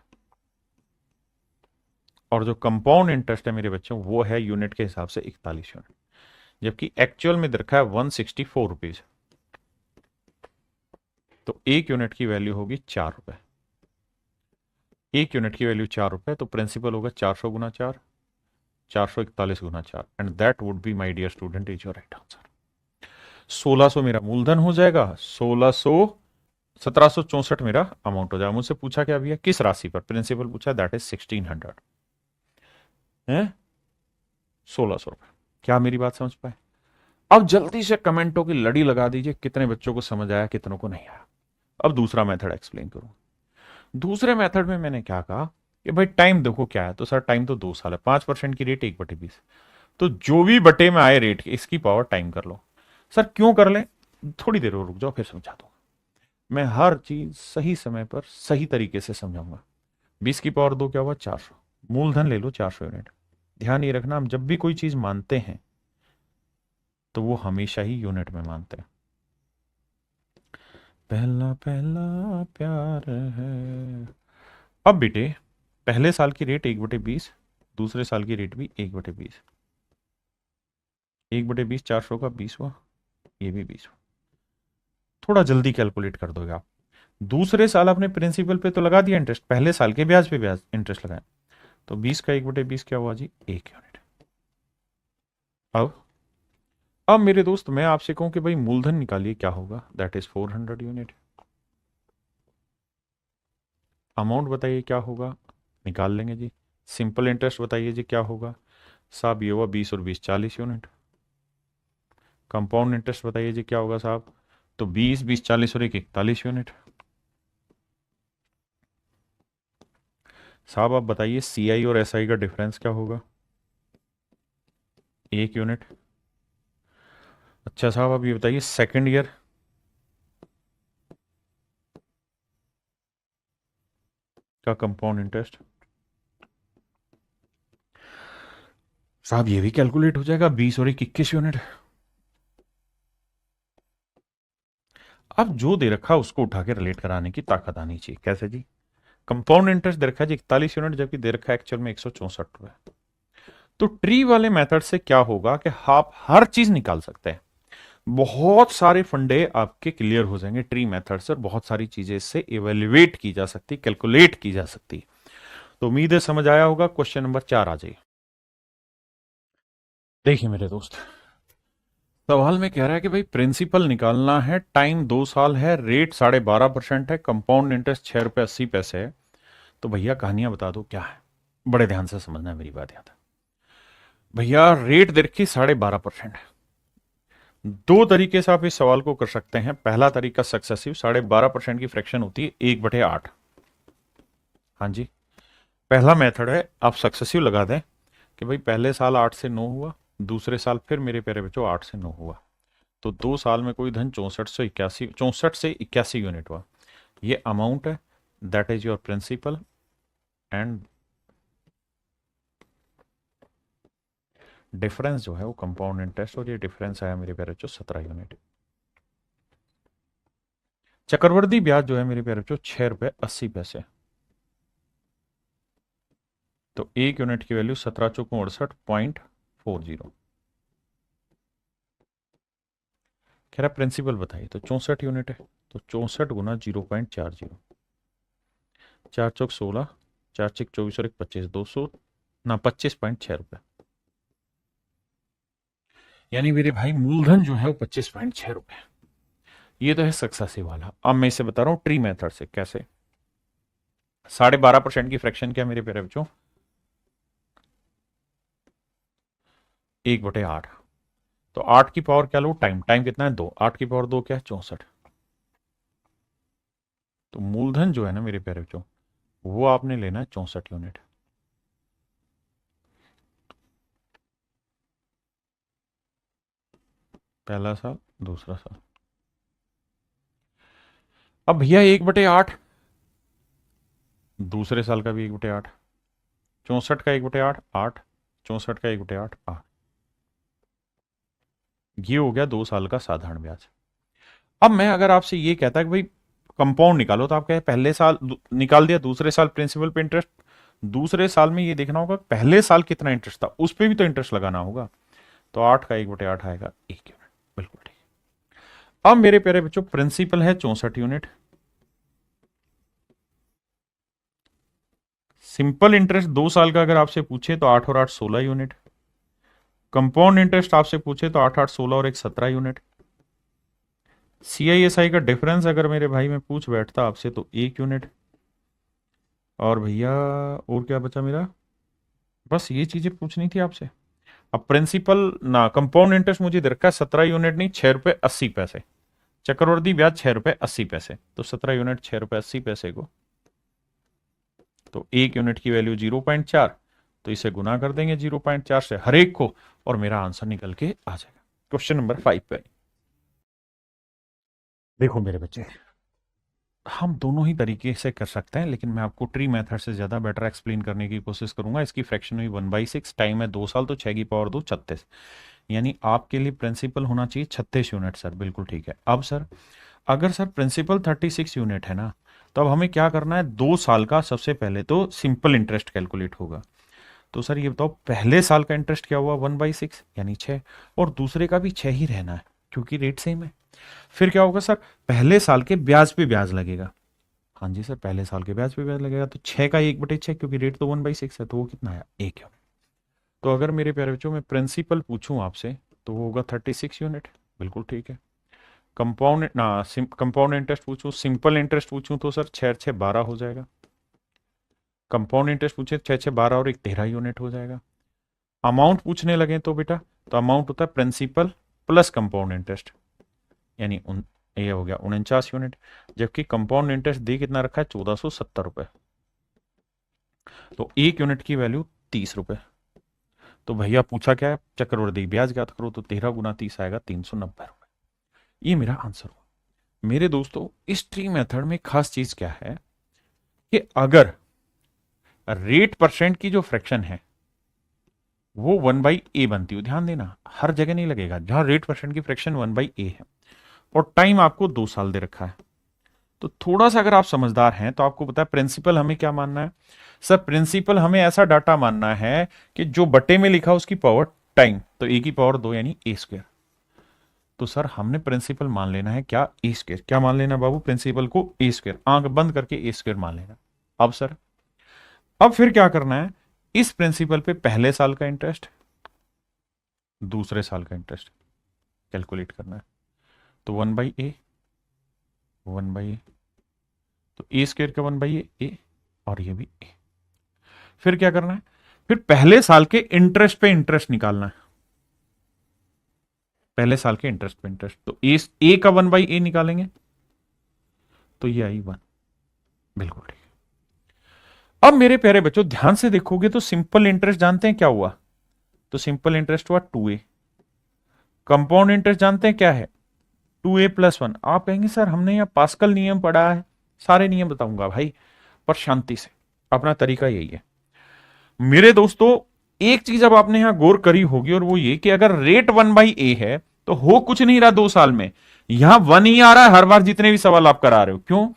और जो कंपाउंड इंटरेस्ट है मेरे बच्चों वो है यूनिट के हिसाब से 41 यूनिट, जबकि एक्चुअल में दे रखा है 164 रुपीज। तो एक यूनिट की वैल्यू होगी 4 रुपए, एक यूनिट की वैल्यू 4 रुपए, तो प्रिंसिपल होगा 400 गुना 4, 441 गुना 4, and that would be my dear student is your right answer. 1600 मेरा मूलधन हो जाएगा, 1764 मेरा अमाउंट हो जाएगा। मुझसे पूछा क्या भैया किस राशि पर, प्रिंसिपल पूछा, दैट इज 1600 है, 1600 रुपए। क्या मेरी बात समझ पाए? अब जल्दी से कमेंटों की लड़ी लगा दीजिए, कितने बच्चों को समझ आया, कितनों को नहीं आया। अब दूसरा मेथड एक्सप्लेन करूं। दूसरे मेथड में मैंने क्या कहा कि भाई टाइम देखो क्या है, तो सर टाइम तो 2 साल है, 5% की रेट 1/20, तो जो भी बटे में आए रेट इसकी पावर टाइम कर लो। सर क्यों कर ले, थोड़ी देर और रुक जाओ फिर समझा दूंगा। मैं हर चीज सही समय पर सही तरीके से समझाऊंगा। 20 की पावर 2 क्या हुआ, 400। मूलधन ले लो 400 यूनिट। ध्यान ये रखना, हम जब भी कोई चीज मानते हैं तो वो हमेशा ही यूनिट में मानते हैं। पहला पहला प्यार है। अब बेटे पहले साल की रेट 1/20, दूसरे साल की रेट भी 1/20, 1/20 400 का 20 हुआ, ये भी 20 हुआ। थोड़ा जल्दी कैलकुलेट कर दोगे आप। दूसरे साल आपने प्रिंसिपल पे तो लगा दिया इंटरेस्ट, पहले साल के ब्याज पे ब्याज इंटरेस्ट लगाया, तो 20 का 1/20 क्या हुआ जी, 1 यूनिट। अब मेरे दोस्त मैं आपसे कहूं कि भाई मूलधन निकालिए, क्या होगा, दैट इज 400 यूनिट। अमाउंट बताइए क्या होगा, निकाल लेंगे जी। सिंपल इंटरेस्ट बताइए जी क्या होगा, साहब ये हुआ 20 और 20 40 यूनिट। कंपाउंड इंटरेस्ट बताइए जी क्या होगा साहब, तो 20 20 40 और 41 यूनिट। साहब आप बताइए सीआई और एसआई का डिफरेंस क्या होगा, 1 यूनिट। अच्छा साहब आप ये बताइए सेकेंड ईयर का कंपाउंड इंटरेस्ट, साहब ये भी कैलकुलेट हो जाएगा, 20 और 21 यूनिट। अब जो दे रखा उसको उठा के रिलेट कराने की ताकत आनी चाहिए। कैसे जी, कंपाउंड इंटरेस्ट दे रखा है जी 41 यूनिट, जबकि दे रखा है एक्चुअल में 164 रुपए। तो ट्री वाले मेथड से क्या होगा कि आप हर चीज निकाल सकते हैं। बहुत सारे फंडे आपके क्लियर हो जाएंगे ट्री मेथड से, और बहुत सारी चीजें इससे इवेल्युएट की जा सकती, कैलकुलेट की जा सकती। तो उम्मीद है समझ आया होगा। क्वेश्चन नंबर 4 आ जाइए। देखिए मेरे दोस्त, सवाल में कह रहा है कि भाई प्रिंसिपल निकालना है, टाइम 2 साल है, रेट 12.5% है, कंपाउंड इंटरेस्ट 6 रुपये 80 पैसे है। तो भैया कहानियां बता दो क्या है, बड़े ध्यान से समझना है मेरी बात याद है। भैया रेट देखिए 12.5% है। दो तरीके से आप इस सवाल को कर सकते हैं। पहला तरीका सक्सेसिव, 12.5% की फ्रैक्शन होती है 1/8। हाँ जी, पहला मेथड है, आप सक्सेसिव लगा दें कि भाई पहले साल 8 से 9 हुआ, दूसरे साल फिर मेरे प्यारे बच्चों 8 से 9 हुआ, तो 2 साल में कोई धन 64 से 81 यूनिट हुआ। ये अमाउंट है, that is your principal, and difference जो है वो कंपाउंड इंटरेस्ट, और ये डिफरेंस आया मेरे प्यारे बच्चों 17 यूनिट। चक्रवर्ती ब्याज जो है मेरे प्यारे बच्चों 6 रुपये 80 पैसे। तो 1 यूनिट की वैल्यू 17×4 = 0.40। कह रहा प्रिंसिपल बताइए, तो 64 यूनिट है, तो 64 × 0.40, 4×4 = 16, 4×6 = 24 और 1 = 25, 200 ना 25.6 रुपए। यानी मेरे भाई मूलधन जो है वो 25.6 रुपए। ये तो है सक्सेसिव वाला। अब मैं इसे बता रहा हूं ट्री मेथड से कैसे। 12.5% की फ्रैक्शन क्या मेरे प्यारे बच्चों, 1/8। तो 8 की पावर क्या लो, टाइम, टाइम कितना है 2, 8 की पावर 2 क्या है 64। तो मूलधन जो है ना मेरे प्यारे बच्चों, वो आपने लेना है 64 यूनिट। पहला साल, दूसरा साल। अब भैया 1/8, दूसरे साल का भी 1/8, 64 का 1/8 8, 64 का 1/8 8। ये हो गया 2 साल का साधारण ब्याज। अब मैं अगर आपसे ये कहता कि भाई कंपाउंड निकालो, तो आप कहे पहले साल निकाल दिया, दूसरे साल प्रिंसिपल पे इंटरेस्ट, दूसरे साल में ये देखना होगा पहले साल कितना इंटरेस्ट था, उस पर भी तो इंटरेस्ट लगाना होगा। तो 8 का 1/8 आएगा 1 यूनिट। बिल्कुल ठीक। अब मेरे प्यारे बच्चों प्रिंसिपल है 64 यूनिट, सिंपल इंटरेस्ट 2 साल का अगर आपसे पूछे तो 8 और 8 16 यूनिट, कंपाउंड इंटरेस्ट आपसे पूछे तो 8 8 16 और 1 17 यूनिट। CISI का डिफरेंस अगर मेरे भाई में पूछ बैठता आपसे तो 1 यूनिट। और भैया और क्या बचा मेरा, बस ये चीजें पूछनी थी आपसे। अब प्रिंसिपल ना कंपाउंड इंटरेस्ट मुझे दे रखा है 17 यूनिट नहीं 6 रुपये 80 पैसे, चक्रवर्ती ब्याज 6 रुपये 80 पैसे, तो 17 यूनिट 6 रुपये 80 पैसे को, तो 1 यूनिट की वैल्यू 0.4, तो इसे गुना कर देंगे 0.4 से हर एक को, और मेरा आंसर निकल के आ जाएगा। क्वेश्चन नंबर 5 पे देखो मेरे बच्चे, हम दोनों ही तरीके से कर सकते हैं, लेकिन मैं आपको ट्री मेथड से ज्यादा बेटर एक्सप्लेन करने की कोशिश करूंगा। इसकी फ्रैक्शन हुई 1/6, टाइम है 2 साल, तो 6 की पावर 2 36, यानी आपके लिए प्रिंसिपल होना चाहिए 36 यूनिट। सर बिल्कुल ठीक है। अब सर अगर सर प्रिंसिपल 36 यूनिट है ना, तो अब हमें क्या करना है, 2 साल का सबसे पहले तो सिंपल इंटरेस्ट कैलकुलेट होगा। तो सर ये बताओ पहले साल का इंटरेस्ट क्या हुआ 1/6 यानी 6, और दूसरे का भी 6 ही रहना है क्योंकि रेट सेम है। फिर क्या होगा सर, पहले साल के ब्याज पे ब्याज लगेगा। हाँ जी सर, पहले साल के ब्याज पे ब्याज लगेगा, तो 6 का 1/6, क्योंकि रेट तो 1/6 है, तो वो कितना आया 1 यूनिट। तो अगर मेरे प्यारे बच्चों में प्रिंसिपल पूछूं आपसे तो वो होगा 36 यूनिट। बिल्कुल ठीक है। कंपाउंड ना कंपाउंड इंटरेस्ट पूछूं, सिंपल इंटरेस्ट पूछूं तो सर 6 6 12 हो जाएगा। कंपाउंड इंटरेस्ट पूछे 6 6 12 और 1 13 यूनिट हो जाएगा। अमाउंट पूछने लगे तो बेटा, तो अमाउंट होता है प्रिंसिपल प्लस कंपाउंड इंटरेस्ट, यानी ये हो गया 49 यूनिट। जबकि कंपाउंड इंटरेस्ट दी कितना रखा है 1470 रुपए, तो 1 यूनिट की वैल्यू 30 रुपए। तो भैया पूछा क्या है, चक्रवृद्धि ब्याज ज्ञात करो, तो 13 × 30 आएगा 390 रुपए। ये मेरा आंसर हुआ। मेरे दोस्तों इस ट्री मेथड में खास चीज क्या है कि अगर रेट परसेंट की जो फ्रैक्शन है वो 1/a बनती हो, ध्यान देना हर जगह नहीं लगेगा, जहां रेट परसेंट की फ्रैक्शन 1/a है और टाइम आपको 2 साल दे रखा है, तो थोड़ा सा अगर आप समझदार हैं तो आपको पता है प्रिंसिपल हमें क्या मानना है। सर प्रिंसिपल हमें ऐसा डाटा मानना है कि जो बटे में लिखा उसकी पावर टाइम, तो ए की पावर 2 यानी a स्क्वायर। तो सर हमने प्रिंसिपल मान लेना है क्या, ए स्क्वायर। क्या मान लेना बाबू, प्रिंसिपल को ए स्क्वायर, आंख बंद करके ए स्क्वायर मान लेना। अब सर अब फिर क्या करना है, इस प्रिंसिपल पे पहले साल का इंटरेस्ट, दूसरे साल का इंटरेस्ट कैलकुलेट करना है। तो 1/a, 1/a, तो ए स्क्वायर का 1/a ए, और ये भी ए। फिर क्या करना है, फिर पहले साल के इंटरेस्ट पे इंटरेस्ट निकालना है, पहले साल के इंटरेस्ट पे इंटरेस्ट। तो ए का 1/a निकालेंगे, तो ये आई 1। बिल्कुल ठीक। अब मेरे प्यारे बच्चों ध्यान से देखोगे तो सिंपल इंटरेस्ट जानते हैं क्या हुआ, तो सिंपल इंटरेस्ट हुआ 2a। कंपाउंड इंटरेस्ट जानते हैं क्या है, 2a + 1। आप कहेंगे सर हमने यहाँ पास्कल नियम पढ़ा है, सारे नियम बताऊंगा भाई, पर शांति से, अपना तरीका यही है मेरे दोस्तों। एक चीज अब आपने यहां गौर करी होगी, और वो ये कि अगर रेट 1/a है तो हो कुछ नहीं रहा 2 साल में, यहां 1 ही आ रहा है हर बार जितने भी सवाल आप करा रहे हो। क्यों,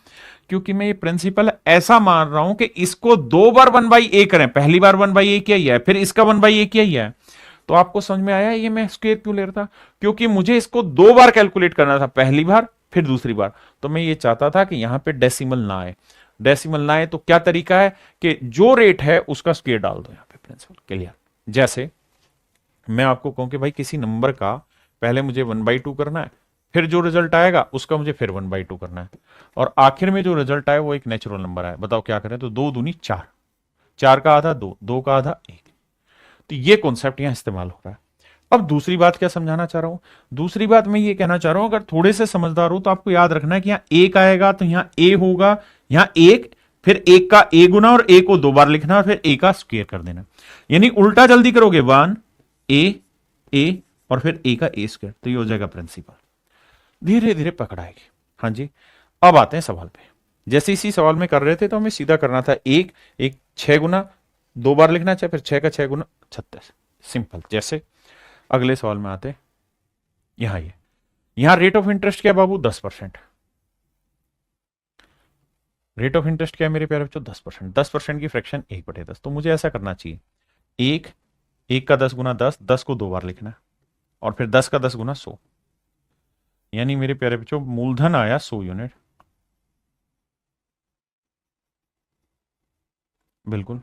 क्योंकि मैं ये प्रिंसिपल ऐसा मान रहा हूं कि इसको 2 बार 1/a करें, पहली बार 1/a किया ही है, फिर इसका 1/a किया ही है। तो आपको समझ में आया ये मैं स्क्वायर क्यों ले रहा था, क्योंकि मुझे इसको 2 बार कैलकुलेट करना था, पहली बार फिर दूसरी बार। तो मैं ये चाहता था कि यहां पे डेसिमल ना आए, डेसिमल ना आए तो क्या तरीका है कि जो रेट है उसका स्क्वायर डाल दो यहां पे, प्रिंसिपल क्लियर। जैसे मैं आपको कहूं कि भाई किसी नंबर का पहले मुझे 1/2 करना है, फिर जो रिजल्ट आएगा उसका मुझे फिर 1/2 करना है, और आखिर में जो रिजल्ट आए वो एक नेचुरल नंबर आए। बताओ क्या करें, तो 2 दूनी 4, 4 का आधा 2, 2 का आधा 1। तो ये कॉन्सेप्ट यहां इस्तेमाल हो रहा है। अब दूसरी बात क्या समझाना चाह रहा हूं, दूसरी बात मैं ये कहना चाह रहा हूं, अगर थोड़े से समझदार हो तो आपको याद रखना है कि यहां एक आएगा तो यहां ए होगा, यहां एक, फिर एक का ए गुना और ए को 2 बार लिखना और फिर ए का स्क्वायर कर देना, यानी उल्टा जल्दी करोगे 1 ए और फिर ए का ए स्क्वायर, तो ये हो जाएगा प्रिंसिपल। धीरे धीरे पकड़ाएगी। हाँ जी, अब आते हैं सवाल पे। जैसे इसी सवाल में कर रहे थे तो हमें सीधा करना था एक एक 6 गुना 2 बार लिखना चाहिए, फिर 6 का 6 गुना 36, सिंपल। जैसे अगले सवाल में आते, यहां ये, यहां रेट ऑफ इंटरेस्ट क्या बाबू, 10%। रेट ऑफ इंटरेस्ट क्या है मेरे प्यारे बच्चों, 10%। 10% की फ्रैक्शन 1/10। तो मुझे ऐसा करना चाहिए, एक का 10 गुना 10, 10 को 2 बार लिखना है, और फिर 10 का 10 गुना 100, यानी मेरे प्यारे बच्चों मूलधन आया 100 यूनिट। बिल्कुल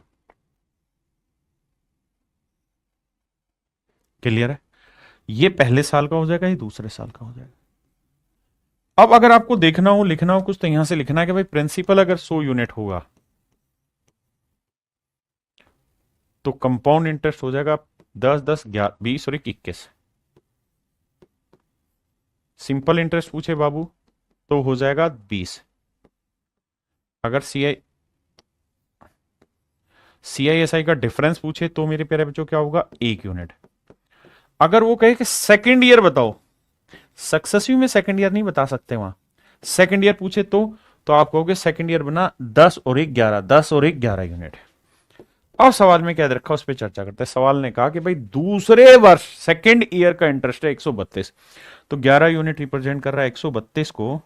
क्लियर है। ये पहले साल का हो जाएगा, ये दूसरे साल का हो जाएगा। अब अगर आपको देखना हो लिखना हो कुछ, तो यहां से लिखना है कि भाई प्रिंसिपल अगर 100 यूनिट होगा तो कंपाउंड इंटरेस्ट हो जाएगा 10 10 11 20 और 21। सिंपल इंटरेस्ट पूछे बाबू तो हो जाएगा 20। अगर CISI का डिफरेंस पूछे तो मेरे प्यारे बच्चों क्या होगा, 1 यूनिट। अगर वो कहे कि सेकेंड ईयर बताओ, सक्सेसिव में सेकेंड ईयर नहीं बता सकते वहां, सेकेंड ईयर पूछे तो आप कहोगे सेकेंड ईयर बना 10 और 1 11, 10 और 1 11 यूनिट। अब सवाल में क्या दे रखा उस पर चर्चा करते हैं। सवाल ने कहा कि भाई दूसरे वर्ष सेकेंड ईयर का इंटरेस्ट है 132, तो 11 यूनिट रिप्रेजेंट कर रहा है 132 को,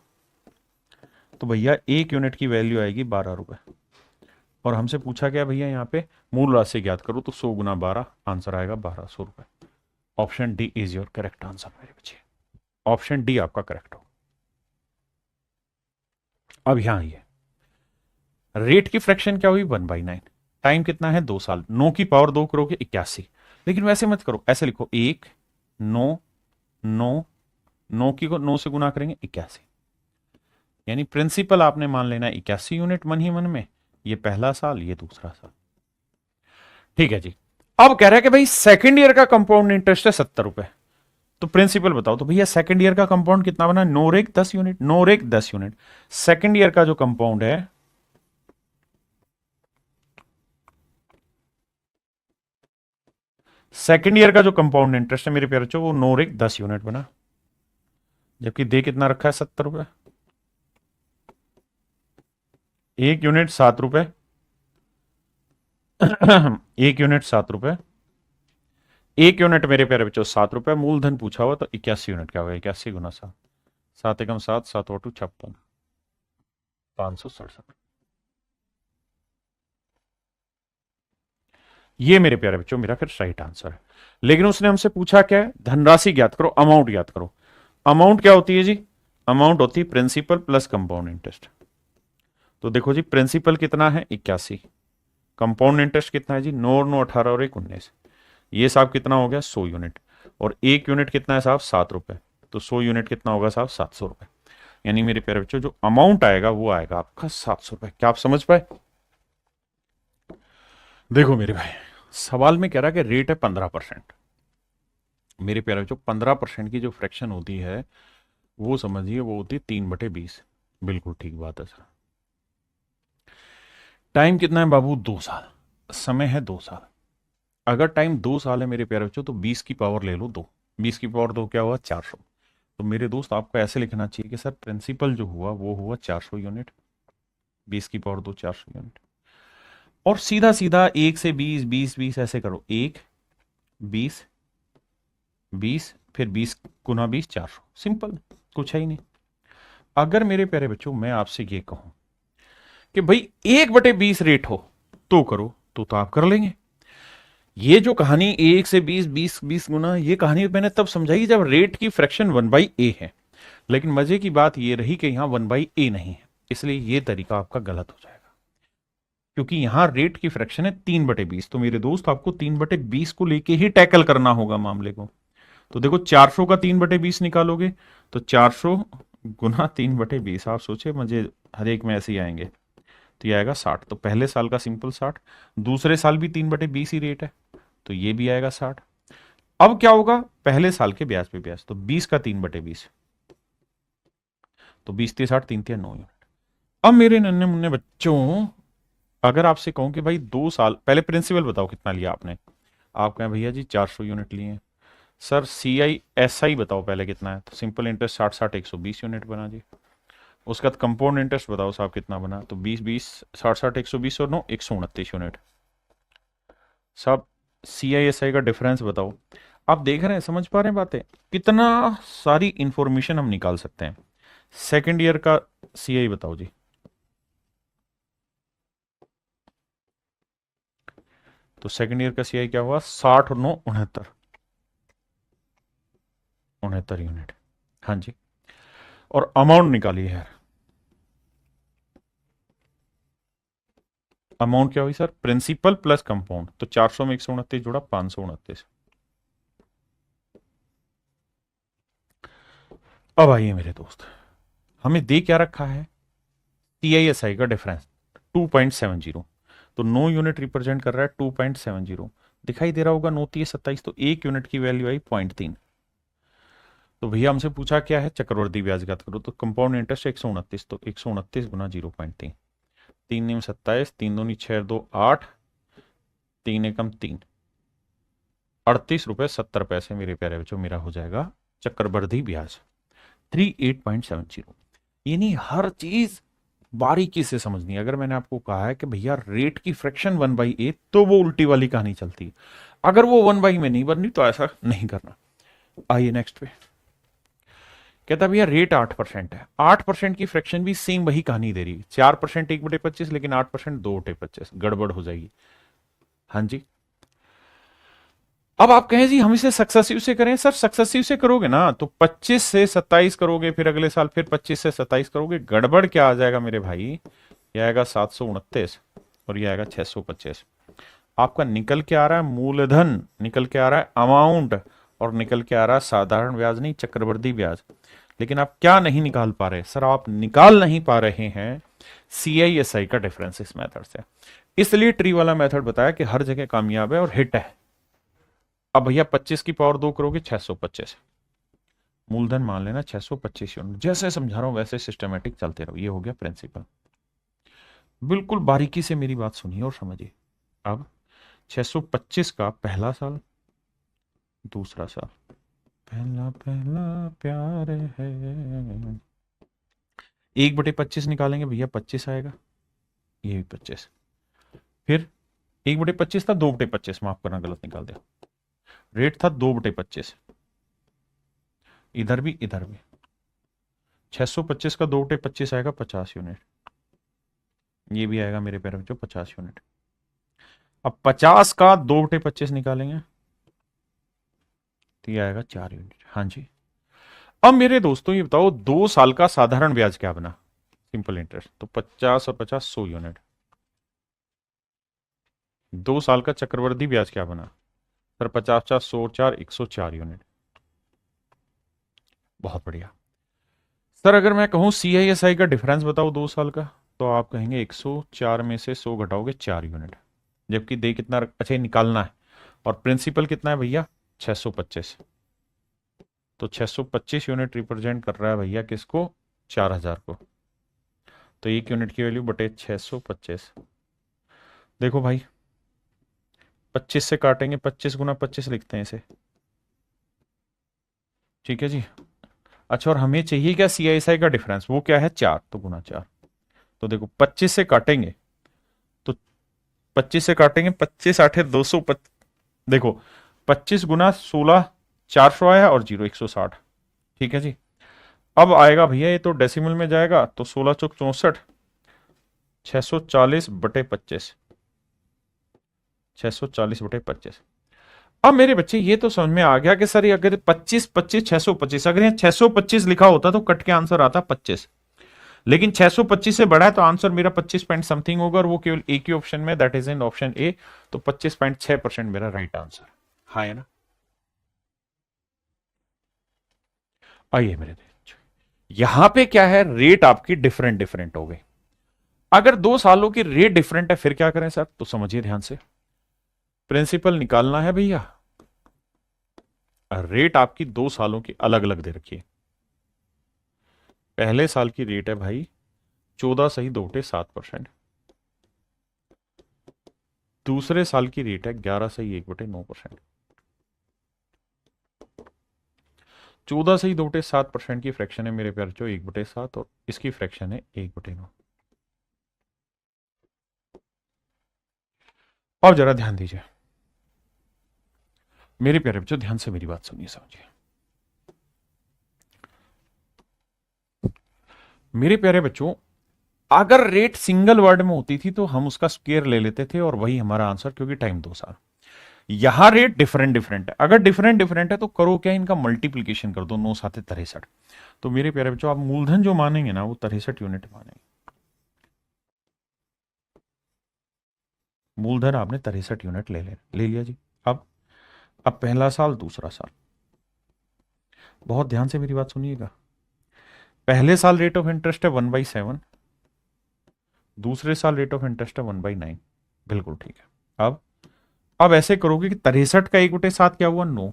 तो भैया 1 यूनिट की वैल्यू आएगी 12 रुपए। और हमसे पूछा गया भैया यहाँ पे मूल राशि ज्ञात करो, तो 100 गुना 12, आंसर आएगा 1200 रुपए। Option D is your correct answer मेरे बच्चे, ऑप्शन डी आपका करेक्ट हो। अब यहां ये रेट की फ्रैक्शन क्या हुई, 1/9। टाइम कितना है, 2 साल। 9 की पावर 2 करोगे 81, लेकिन वैसे मत करो, ऐसे लिखो 1 9 9 9 की को 9 से गुना करेंगे 81, यानी प्रिंसिपल आपने मान लेना 81 यूनिट मन ही मन में। ये पहला साल, ये दूसरा साल। ठीक है जी। अब कह रहा है कि भाई सेकेंड ईयर का कंपाउंड इंटरेस्ट है 70 रुपए, तो प्रिंसिपल बताओ। तो भैया सेकेंड ईयर का कंपाउंड कितना बना, 9 और 1 10 यूनिट, 9 और 1 10 यूनिट। सेकेंड ईयर का जो कंपाउंड है, सेकेंड ईयर का जो कंपाउंड इंटरेस्ट है मेरे प्यारे बच्चों, वो 9 और 1 10 यूनिट बना, जबकि दे कितना रखा है, 70 रुपए। 1 यूनिट 7 रुपए 1 यूनिट 7 रुपए, 1 यूनिट मेरे प्यारे बच्चों 7 रुपए। मूलधन पूछा हुआ तो 81 यूनिट क्या होगा, 81 गुना 7, 7 एकम 7, 7 और 2 56, 567। ये मेरे प्यारे बच्चों मेरा फिर राइट आंसर है। लेकिन उसने हमसे पूछा क्या है, धनराशि ज्ञात करो, अमाउंट ज्ञात करो। अमाउंट क्या होती है जी? अमाउंट होती है प्रिंसिपल प्लस कंपाउंड इंटरेस्ट। तो देखो जी, प्रिंसिपल कितना है 81, कंपाउंड इंटरेस्ट कितना है जी 9 9 18 और 1 19, ये साहब कितना हो गया 100 यूनिट, और 1 यूनिट कितना है साहब 7 रुपए, तो 100 यूनिट कितना होगा साहब 700 रुपए। यानी मेरे प्यारे बच्चों जो अमाउंट आएगा वो आएगा आपका 700 रुपए। क्या आप समझ पाए? देखो मेरे भाई, सवाल में कह रहा कि रेट है 15%। मेरे प्यारे बच्चों 15% की जो फ्रैक्शन होती है वो समझिए वो होती है 3/20। बिल्कुल ठीक बात है सर। टाइम कितना है बाबू? 2 साल। समय है 2 साल। अगर टाइम 2 साल है मेरे प्यारे बच्चों तो 20 की पावर ले लो 2, 20 की पावर 2 क्या हुआ 400। तो मेरे दोस्त आपको ऐसे लिखना चाहिए कि सर प्रिंसिपल जो हुआ वो हुआ 400 यूनिट, 20 की पावर 2 400 यूनिट। और सीधा सीधा 1 से 20 20 20 ऐसे करो, 1 20 20 फिर 20 गुना 20 400, सिंपल, कुछ है ही नहीं। अगर मेरे प्यारे बच्चों मैं आपसे ये कहूं कि भाई 1/20 रेट हो तो करो, तो आप कर लेंगे। ये जो कहानी 1 से 20 20 20 गुना, ये कहानी मैंने तब समझाई जब रेट की फ्रैक्शन 1/a है। लेकिन मजे की बात ये रही कि यहां 1/a नहीं है, इसलिए ये तरीका आपका गलत हो जाएगा, क्योंकि यहां रेट की फ्रैक्शन है 3/20। तो मेरे दोस्त आपको 3/20 को लेके ही टैकल करना होगा मामले को। तो देखो 400 का 3/20 निकालोगे तो 400 गुना 3/20, आप सोचे मुझे हर एक में ऐसे ही आएंगे, तो ये आएगा 60। तो पहले साल का सिंपल 60, दूसरे साल भी 3/20 ही रेट है, तो ये भी आएगा 60। अब क्या होगा? पहले साल के ब्याज पे ब्याज, तो 20 का 3/20, तो 20 60 3 9 यूनिट। अब मेरे नन्हे मुन्ने बच्चों, अगर आपसे कहूं कि भाई 2 साल पहले प्रिंसिपल बताओ कितना लिया आपने, आप कहें भैया जी 400 यूनिट लिए। सर CISI बताओ पहले कितना है, तो सिंपल इंटरेस्ट 60 60 120 यूनिट बना जी। उसके बाद कंपाउंड इंटरेस्ट बताओ साहब कितना बना, तो 20 20 60 60 120 और 9 129 यूनिट। साहब CISI का डिफरेंस बताओ। आप देख रहे हैं, समझ पा रहे हैं बातें, कितना सारी इंफॉर्मेशन हम निकाल सकते हैं। सेकेंड ईयर का CI बताओ जी। तो सेकेंड ईयर का CI क्या हुआ? 60 और 9 69, 69 यूनिट। हाँ जी। और अमाउंट निकालिए यार, अमाउंट क्या हुई सर? प्रिंसिपल प्लस कंपाउंड, तो 400 में 129 जोड़ा 529। अब आइए मेरे दोस्त, हमें दे क्या रखा है? CISI का डिफरेंस 2.70, तो 9 यूनिट रिप्रेजेंट कर रहा है 2.70। दिखाई दे रहा होगा 9 3 27, तो 1 यूनिट की वैल्यू आई 0.3। तो भैया हमसे पूछा क्या है? चक्रवर्ती ब्याज ज्ञात करो, तो कंपाउंड इंटरेस्ट 129, तो 129 गुना 0.3, 3 9 27, 3 2 6 2 8, 3 एकम 3, 38 रुपए 70 पैसे मेरे प्यारे बच्चों मेरा हो जाएगा चक्रवर्ती ब्याज 38.70। यानी हर चीज बारीकी से समझनी है। अगर मैंने आपको कहा है कि भैया रेट की फ्रैक्शन 1/8, तो वो उल्टी वाली कहानी चलती है। अगर वो 1/, में नहीं बननी तो ऐसा नहीं करना। आइए नेक्स्ट पे, कहता भैया रेट 8% है, 8% की फ्रैक्शन भी सेम वही कहानी दे रही है, 4% 1/25, लेकिन 8% 2/25, गड़बड़ हो जाएगी। हाँ जी। अब आप कहें जी हम इसे सक्सेसिव से करें। सर सक्सेसिव से करोगे ना तो 25 से 27 करोगे, फिर अगले साल फिर 25 से 27 करोगे, गड़बड़ क्या आ जाएगा मेरे भाई? यह आएगा 729 और यह आएगा 625। आपका निकल के आ रहा है मूलधन, निकल के आ रहा है अमाउंट, और निकल के आ रहा है साधारण ब्याज नहीं चक्रवृद्धि ब्याज। लेकिन आप क्या नहीं निकाल पा रहे? सर आप निकाल नहीं पा रहे हैं CISI का डिफरेंस इस मेथड से। इसलिए ट्री वाला मेथड बताया कि हर जगह कामयाब है और हिट है। अब भैया 25 की पावर 2 करोगे 625, मूलधन मान लेना 625 यूनिट। जैसे समझा रहा हूं वैसे सिस्टमेटिक चलते रहो। ये हो गया प्रिंसिपल। बिल्कुल बारीकी से मेरी बात सुनिए और समझिए। अब 625 का पहला साल, दूसरा साल, पहला पहला प्यार है, 1/25 निकालेंगे भैया 25 आएगा, ये भी 25। फिर 1/25 था 2/25, माफ करना गलत निकाल दिया, रेट था 2/25, इधर भी इधर भी। 625 का 2/25 आएगा 50 यूनिट, ये भी आएगा मेरे पैर जो 50 यूनिट। अब 50 का 2/25 निकालेंगे तो ये आएगा 4 यूनिट। हाँ जी। अब मेरे दोस्तों ये बताओ 2 साल का साधारण ब्याज क्या बना, सिंपल इंटरेस्ट, तो 50 और 50 100 यूनिट। 2 साल का चक्रवृद्धि ब्याज क्या बना सर, 50 50 100 4 104 यूनिट। बहुत बढ़िया। सर अगर मैं कहूं CISI का डिफरेंस बताओ 2 साल का, तो आप कहेंगे 104 में से 100 घटाओगे 4 यूनिट, जबकि दे कितना अच्छा निकालना है, और प्रिंसिपल कितना है भैया 625। तो 625 यूनिट रिप्रेजेंट कर रहा है भैया किसको, 4000 को। तो 1 यूनिट की वैल्यू बटे 625। देखो भाई 25 से काटेंगे, 25 गुना 25 लिखते हैं इसे, ठीक है जी। अच्छा और हमें चाहिए क्या CISI का डिफरेंस, वो क्या है 4, तो गुना 4। तो देखो 25 से काटेंगे, तो 25 से काटेंगे, 25 आठे 200, देखो 25 गुना 16 400 आया, और 0 160, ठीक है जी। अब आएगा भैया ये तो डेसिमल में जाएगा, तो 16 चौक 64, 640 बटे 25, 640 बटे 25। अब मेरे बच्चे ये तो समझ में आ गया कि सर ये अगर 25 25 625, अगर यहाँ 625 लिखा होता तो कट के आंसर आता 25, लेकिन 625 से बड़ा है तो आंसर मेरा 25 पॉइंट समथिंग होगा, और वो केवल एक ही ऑप्शन में, that is in option A. तो 25.6% मेरा राइट आंसर हाँ है ना। आइए मेरे देश, यहां पे क्या है, रेट आपकी डिफरेंट डिफरेंट हो गई। अगर 2 सालों की रेट डिफरेंट है फिर क्या करें सर, तो समझिए ध्यान से, प्रिंसिपल निकालना है भैया, रेट आपकी 2 सालों की अलग अलग दे रखी है। पहले साल की रेट है भाई 14 सही 2/7%, दूसरे साल की रेट है 11 सही 1/9%। 14 सही 2/7% की फ्रैक्शन है मेरे प्यार, जो 1/7, और इसकी फ्रैक्शन है 1/9। और जरा ध्यान दीजिए मेरे प्यारे बच्चों, ध्यान से मेरी बात सुनिए समझिए। मेरे प्यारे बच्चों, अगर रेट सिंगल वर्ड में होती थी तो हम उसका स्क्वायर ले लेते थे और वही हमारा आंसर, क्योंकि टाइम 2 साल। यहां रेट डिफरेंट डिफरेंट है, अगर डिफरेंट डिफरेंट है तो करो क्या, इनका मल्टीप्लीकेशन कर दो, 9 7 63। तो मेरे प्यारे बच्चों आप मूलधन जो मानेंगे ना वो 63 यूनिट मानेंगे, मूलधन आपने 63 यूनिट ले लिया जी। अब पहला साल दूसरा साल, बहुत ध्यान से मेरी बात सुनिएगा। पहले साल रेट ऑफ इंटरेस्ट है 1/7, दूसरे साल रेट ऑफ इंटरेस्ट है 1/9, बिल्कुल ठीक है। अब ऐसे करोगे कि 63 का 1/7 क्या हुआ 9,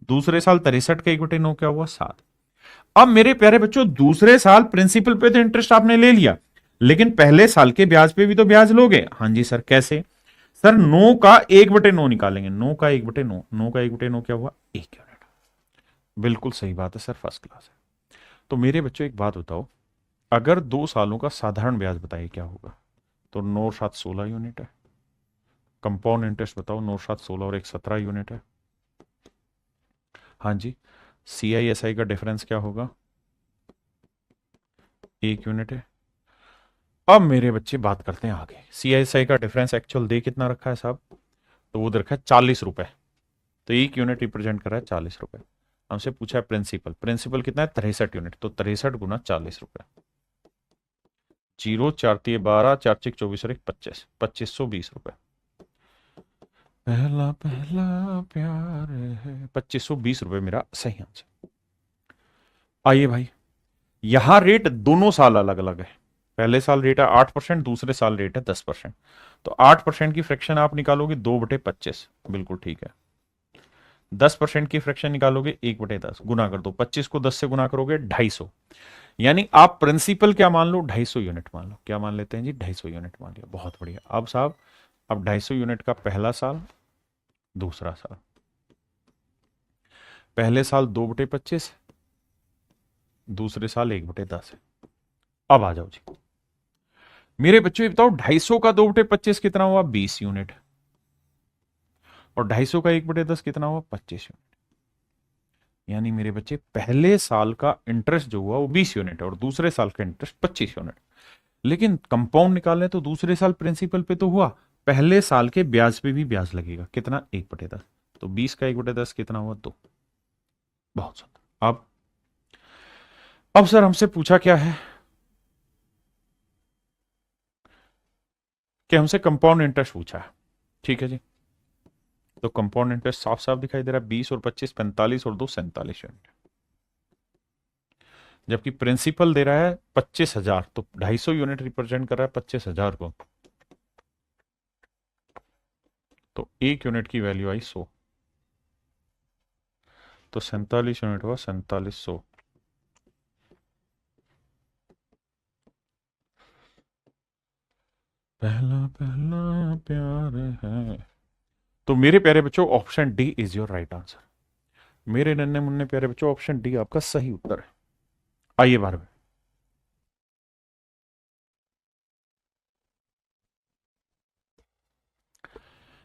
दूसरे साल 63 का 1/9 क्या हुआ 7। अब मेरे प्यारे बच्चों दूसरे साल प्रिंसिपल पे तो इंटरेस्ट आपने ले लिया, लेकिन पहले साल के ब्याज पे भी तो ब्याज लोगे। हाँ जी सर, कैसे सर, 9 का 1/9 निकालेंगे, 9 का 1/9, 9 का 1/9 क्या हुआ 1 यूनिट। बिल्कुल सही बात है सर, फर्स्ट क्लास है। तो मेरे बच्चों एक बात बताओ, अगर 2 सालों का साधारण ब्याज बताइए क्या होगा, तो 9 7 16 यूनिट है। कंपाउंड इंटरेस्ट बताओ, 9 7 16 और 1 17 यूनिट है। हाँ जी, CISI का डिफरेंस क्या होगा, 1 यूनिट है। अब मेरे बच्चे बात करते हैं आगे, CISI का डिफरेंस एक्चुअल दे कितना रखा है साहब, तो वो दे रखा है 40 रुपए। तो 1 यूनिट रिप्रेजेंट कर रहा है 40 रुपए। हमसे पूछा है प्रिंसिपल, प्रिंसिपल कितना है 63 यूनिट, तो 63 गुना 40 रुपए, 0 4 3 12 4 6 24 और 1 25, 2520 रुपए। पहला पहला प्यार है, 2520 रुपए मेरा सही आंसर। आइए भाई, यहां रेट दोनों साल अलग अलग है, पहले साल रेट है 8%, दूसरे साल रेट है 10%। तो 8% की फ्रैक्शन आप निकालोगे 2/25, बिल्कुल ठीक है। 10% की फ्रैक्शन निकालोगे 1/10, गुना कर दो, 25 को 10 से गुना करोगे 250, यानी आप प्रिंसिपल क्या मान लो 250 यूनिट मान लो, क्या मान लेते हैं जी 250 यूनिट मान लिया, बहुत बढ़िया। अब साहब, अब 250 यूनिट का पहला साल दूसरा साल, पहले साल 2/25, दूसरे साल 1/10 है। अब आ जाओ जी मेरे बच्चों, ये बताओ 250 का 2/25 कितना हुआ 20 यूनिट, और 250 का 1/10 कितना हुआ 25 यूनिट। यानी मेरे बच्चे पहले साल का इंटरेस्ट जो हुआ वो 20 यूनिट है, और दूसरे साल का इंटरेस्ट 25 यूनिट। लेकिन कंपाउंड निकालें तो दूसरे साल प्रिंसिपल पे तो हुआ, पहले साल के ब्याज पे भी ब्याज लगेगा, कितना 1/10। तो 20 का 1/10 कितना हुआ 2। बहुत सुंदर। अब अब सर हमसे पूछा क्या है कि हमसे कंपाउंड इंटरेस्ट पूछा है। ठीक है जी, तो कंपाउंड इंटरेस्ट साफ साफ दिखाई दे रहा है, 20 और 25 45 और 2 47 यूनिट। जबकि प्रिंसिपल दे रहा है 25,000, तो 250 यूनिट रिप्रेजेंट कर रहा है 25,000 को, तो एक यूनिट की वैल्यू आई 100, तो 47 यूनिट हुआ 4700। पहला पहला प्यार है। तो मेरे प्यारे बच्चों option D is your right answer. मेरे नन्हे मुन्ने प्यारे बच्चों ऑप्शन डी आपका सही उत्तर है। आइए बार में,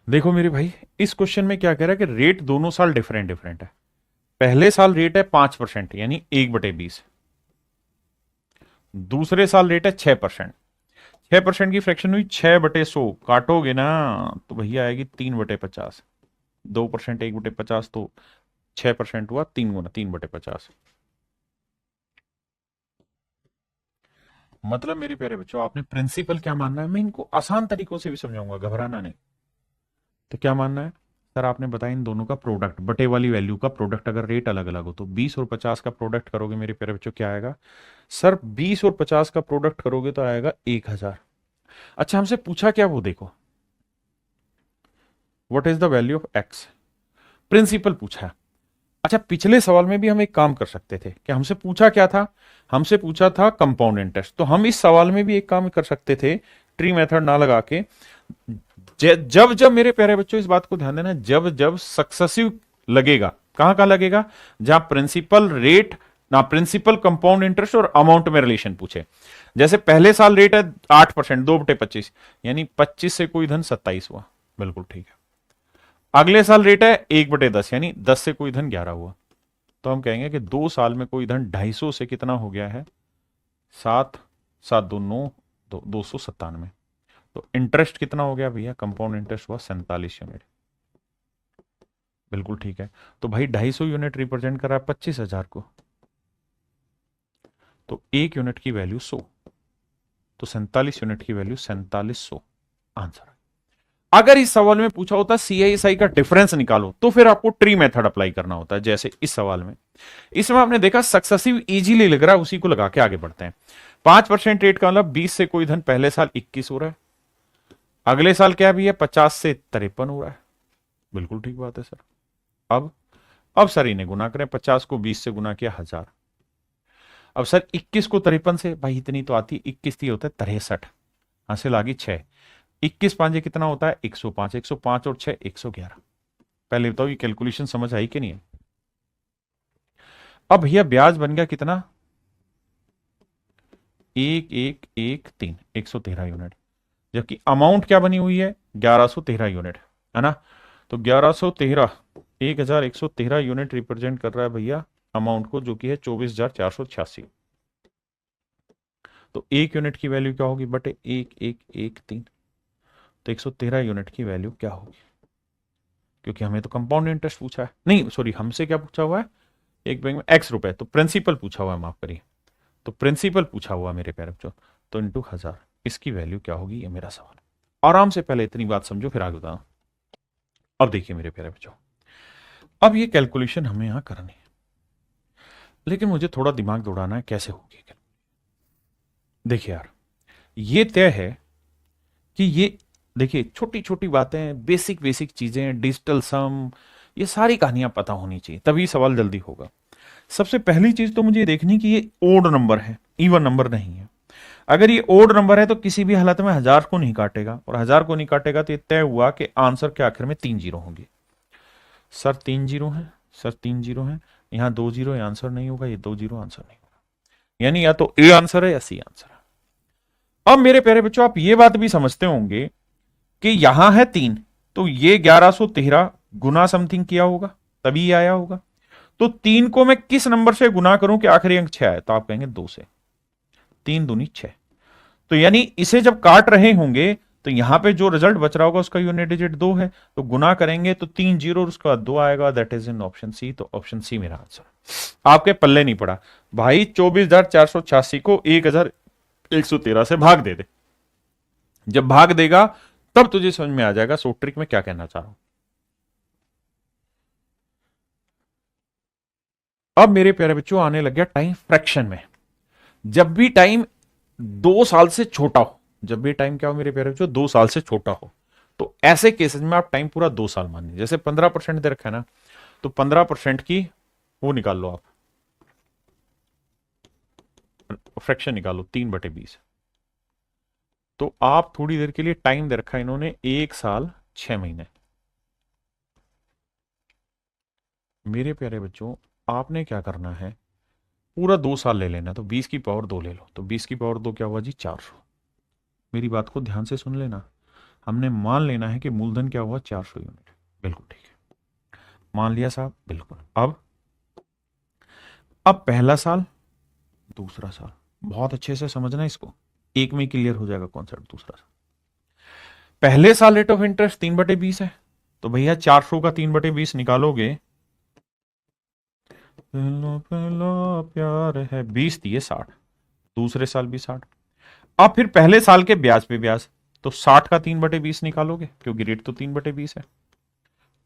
देखो मेरे भाई, इस क्वेश्चन में क्या कह रहा है कि रेट दोनों साल डिफरेंट डिफरेंट है। पहले साल रेट है 5% यानी 1/20, दूसरे साल रेट है 6%। 6% की फ्रैक्शन हुई 6/100, काटोगे ना तो भैया आएगी 3/50। 2% 1/50, तो 6% हुआ 3 गुना 3/50। मतलब मेरे प्यारे बच्चों आपने प्रिंसिपल क्या मानना है, मैं इनको आसान तरीकों से भी समझाऊंगा, घबराना नहीं। तो क्या मानना है सर, आपने बताया इन दोनों का प्रोडक्ट, बटे वाली वैल्यू का प्रोडक्ट अगर रेट अलग अलग हो तो 20 और 50 का प्रोडक्ट करोगे मेरे प्यारे बच्चों क्या आएगा सर, 20 और 50 का प्रोडक्ट करोगे तो आएगा 1,000। अच्छा हमसे पूछा क्या वो देखो, what is the value of X, principal पूछा है। अच्छा पिछले सवाल में भी हम एक काम कर सकते थे कि हमसे पूछा क्या था, हमसे पूछा था कंपाउंड इंटरेस्ट, तो हम इस सवाल में भी एक काम कर सकते थे, ट्री मेथड ना लगा के, जब जब मेरे प्यारे बच्चों इस बात को ध्यान देना, जब जब सक्सेसिव लगेगा, कहां कहां लगेगा, जहां प्रिंसिपल रेट ना, प्रिंसिपल कंपाउंड इंटरेस्ट और अमाउंट में रिलेशन पूछे। जैसे पहले साल रेट है 8%, 2/25 यानी 25 से कोई धन 27 हुआ, बिल्कुल ठीक है। अगले साल रेट है 1/10 यानी 10 से कोई धन 11 हुआ, तो हम कहेंगे कि 2 साल में कोई धन 250 से कितना हो गया है, 7 7 2 9, 297। तो इंटरेस्ट कितना हो गया भैया, कंपाउंड इंटरेस्ट हुआ 47 यूनिट, बिल्कुल ठीक है। तो भाई 250 यूनिट रिप्रेजेंट कर रहा है 25,000 को, तो एक यूनिट की वैल्यू 100, तो 47 यूनिट की वैल्यू 4700 आंसर। अगर इस सवाल में पूछा होता सीआईएसआई का डिफरेंस निकालो, तो फिर आपको ट्री मेथड अप्लाई करना होता है, जैसे इस सवाल में। इसमें आपने देखा सक्सेसिव इजीली लग रहा है, उसी को लगा के आगे बढ़ते हैं। 5% रेट का मतलब 20 से कोई धन पहले साल 21 हो रहा है, अगले साल क्या भी है 50 से 53 हो रहा है, बिल्कुल ठीक बात है सर। अब सर इन्हें गुना करें, 50 को 20 से गुना किया 1000। अब सर 21 को 53 से, भाई इतनी तो आती, 21 थी होता है 63, हासिल आ गई 6, 21 पांचे कितना होता है 105, 105 और 6 111। पहले बताओ ये कैलकुलेशन समझ आई कि नहीं है। अब भैया ब्याज बन गया कितना, 1113, 113 यूनिट, जबकि अमाउंट क्या बनी हुई है 1113 यूनिट, है ना। तो 1113, 1113 यूनिट रिप्रेजेंट कर रहा है भैया अमाउंट को, जो कि है 24,486। तो एक यूनिट की वैल्यू क्या होगी बटे 1113, तो 113 यूनिट की वैल्यू क्या होगी, क्योंकि हमें तो कंपाउंड इंटरेस्ट पूछा है, नहीं सॉरी हमसे क्या पूछा हुआ है, एक बैंक में x रुपए, तो प्रिंसिपल पूछा हुआ है, माफ करिए, तो प्रिंसिपल पूछा हुआ मेरे प्यारे बच्चों, तो इंटू 1000, इसकी वैल्यू क्या होगी, ये मेरा सवाल। आराम से पहले इतनी बात समझो फिर आगे बताओ। अब देखिए मेरे प्यारे बच्चों, अब ये कैलकुलेशन हमें यहां करनी है, लेकिन मुझे थोड़ा दिमाग दौड़ाना है कैसे होगी। देखिए यार, ये तय है कि ये, देखिए छोटी छोटी बातें, बेसिक बेसिक चीजें, डिजिटल सम, ये सारी कहानियां पता होनी चाहिए, तभी सवाल जल्दी होगा। सबसे पहली चीज तो मुझे देखनी कि ये ओड नंबर है, इवन नंबर नहीं है। अगर ये ओड नंबर है तो किसी भी हालत में 1000 को नहीं काटेगा, और 1000 को नहीं काटेगा तो ये तय हुआ कि आंसर के आखिर में 3 जीरो होंगे। सर 3 जीरो है, सर 3 जीरो है, यहां 2 जीरो, आंसर नहीं होगा, ये 2 जीरो आंसर नहीं होगा, यानी या तो ए आंसर है या सी आंसर है। अब मेरे प्यारे बच्चों आप ये बात भी समझते होंगे कि यहां है 3, तो ये 1113 गुना समथिंग किया होगा, तभी आया होगा। तो 3 को मैं किस नंबर से गुना करूं कि आखिरी अंक 6 आए, तो आप कहेंगे 2 से, 3 दूनी 6। तो यानी इसे जब काट रहे होंगे तो यहां पे जो रिजल्ट बच रहा होगा उसका यूनिट डिजिट 2 है, तो गुना करेंगे तो 3 जीरो और उसका बाद 2 आएगा, that is in option C. तो ऑप्शन सी मेरा आंसर, आपके पल्ले नहीं पड़ा। भाई 24,486 को 1,113 से भाग दे दे। जब भाग देगा तब तुझे समझ में आ जाएगा सो ट्रिक में क्या कहना चाह रहा हूं। अब मेरे प्यारे बच्चों आने लग गया टाइम फ्रैक्शन में। जब भी टाइम 2 साल से छोटा हो, जब भी टाइम क्या हो मेरे प्यारे बच्चों, 2 साल से छोटा हो, तो ऐसे केसेस में आप टाइम पूरा 2 साल मानिए। जैसे 15% दे रखा है ना, तो 15% की वो निकाल लो, आप फ्रैक्शन निकालो 3/20। तो आप थोड़ी देर के लिए टाइम दे रखा है इन्होंने 1 साल 6 महीने। मेरे प्यारे बच्चों आपने क्या करना है, पूरा 2 साल ले लेना। तो 20 की पावर 2 ले लो, तो 20 की पावर 2 क्या हुआ जी 400। मेरी बात को ध्यान से सुन लेना, हमने मान लेना है कि मूलधन क्या हुआ 400 यूनिट। बिल्कुल ठीक है, मान लिया साहब, बिल्कुल। अब पहला साल, दूसरा साल, बहुत अच्छे से समझना इसको, एक में क्लियर हो जाएगा कॉन्सेप्ट। दूसरा साल, पहले साल रेट ऑफ इंटरेस्ट 3/20 है, तो भैया 400 का 3/20 निकालोगे, पहला पहला प्यार है 20 दिए 60, दूसरे साल भी 60। अब फिर पहले साल के ब्याज पे ब्याज, तो 60 का 3/20 निकालोगे, क्योंकि रेट तो 3/20 है।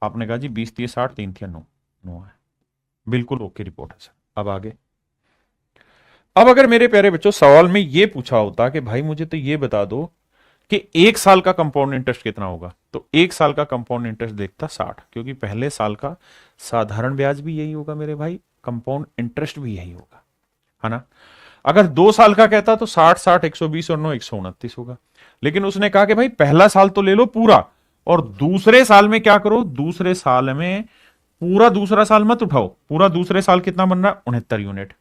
आपने कहा जी 20 दिए 60, 3 दिया 9, 9 है। बिल्कुल ओके रिपोर्ट है सर। अब आगे, अब अगर मेरे प्यारे बच्चों सवाल में ये पूछा होता कि भाई मुझे तो ये बता दो कि 1 साल का कंपाउंड इंटरेस्ट कितना होगा, तो 1 साल का कंपाउंड इंटरेस्ट देखता 60, क्योंकि पहले साल का साधारण ब्याज भी यही होगा मेरे भाई, कंपाउंड इंटरेस्ट भी यही होगा, है ना। अगर 2 साल का कहता तो 60 60 120 और 9 129 होगा। लेकिन उसने कहा कि भाई पहला साल तो ले लो पूरा, और दूसरे साल में क्या करो, दूसरे साल में पूरा दूसरा साल मत उठाओ, पूरा दूसरे साल कितना बन रहा है 69 यूनिट।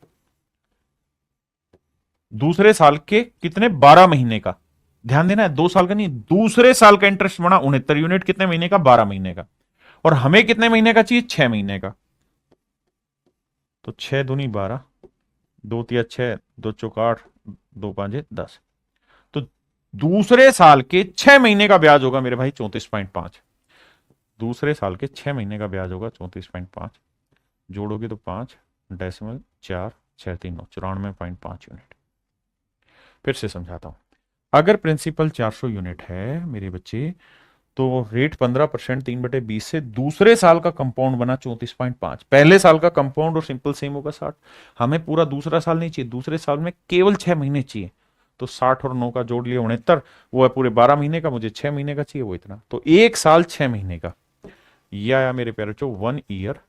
दूसरे साल के कितने, 12 महीने का, ध्यान देना है, 2 साल का नहीं, दूसरे साल का इंटरेस्ट बना 69 यूनिट, कितने महीने का 12 महीने का। और हमें कितने महीने का चाहिए 6 महीने का, तो 6 दूनी 12, 2 तिया 6, 2 चौक 8, 2 5 10। तो दूसरे साल के 6 महीने का ब्याज होगा मेरे भाई 34.5। दूसरे साल के 6 महीने का ब्याज होगा 34.5, जोड़ोगे तो 5.4 6 3 9 94.5 यूनिट। फिर से समझाता हूं, अगर प्रिंसिपल 400 यूनिट है मेरे बच्चे, तो रेट 15% 3/20 से दूसरे साल का कंपाउंड बना 34.5। पहले साल का कंपाउंड और सिंपल सेम होगा 60। हमें पूरा दूसरा साल नहीं चाहिए, दूसरे साल में केवल 6 महीने चाहिए, तो 60 और 9 का जोड़ लिया 69, वो है पूरे 12 महीने का, मुझे 6 महीने का चाहिए वो इतना, तो 1 साल 6 महीने का। यह आया मेरे प्यारे बच्चों 1 ईयर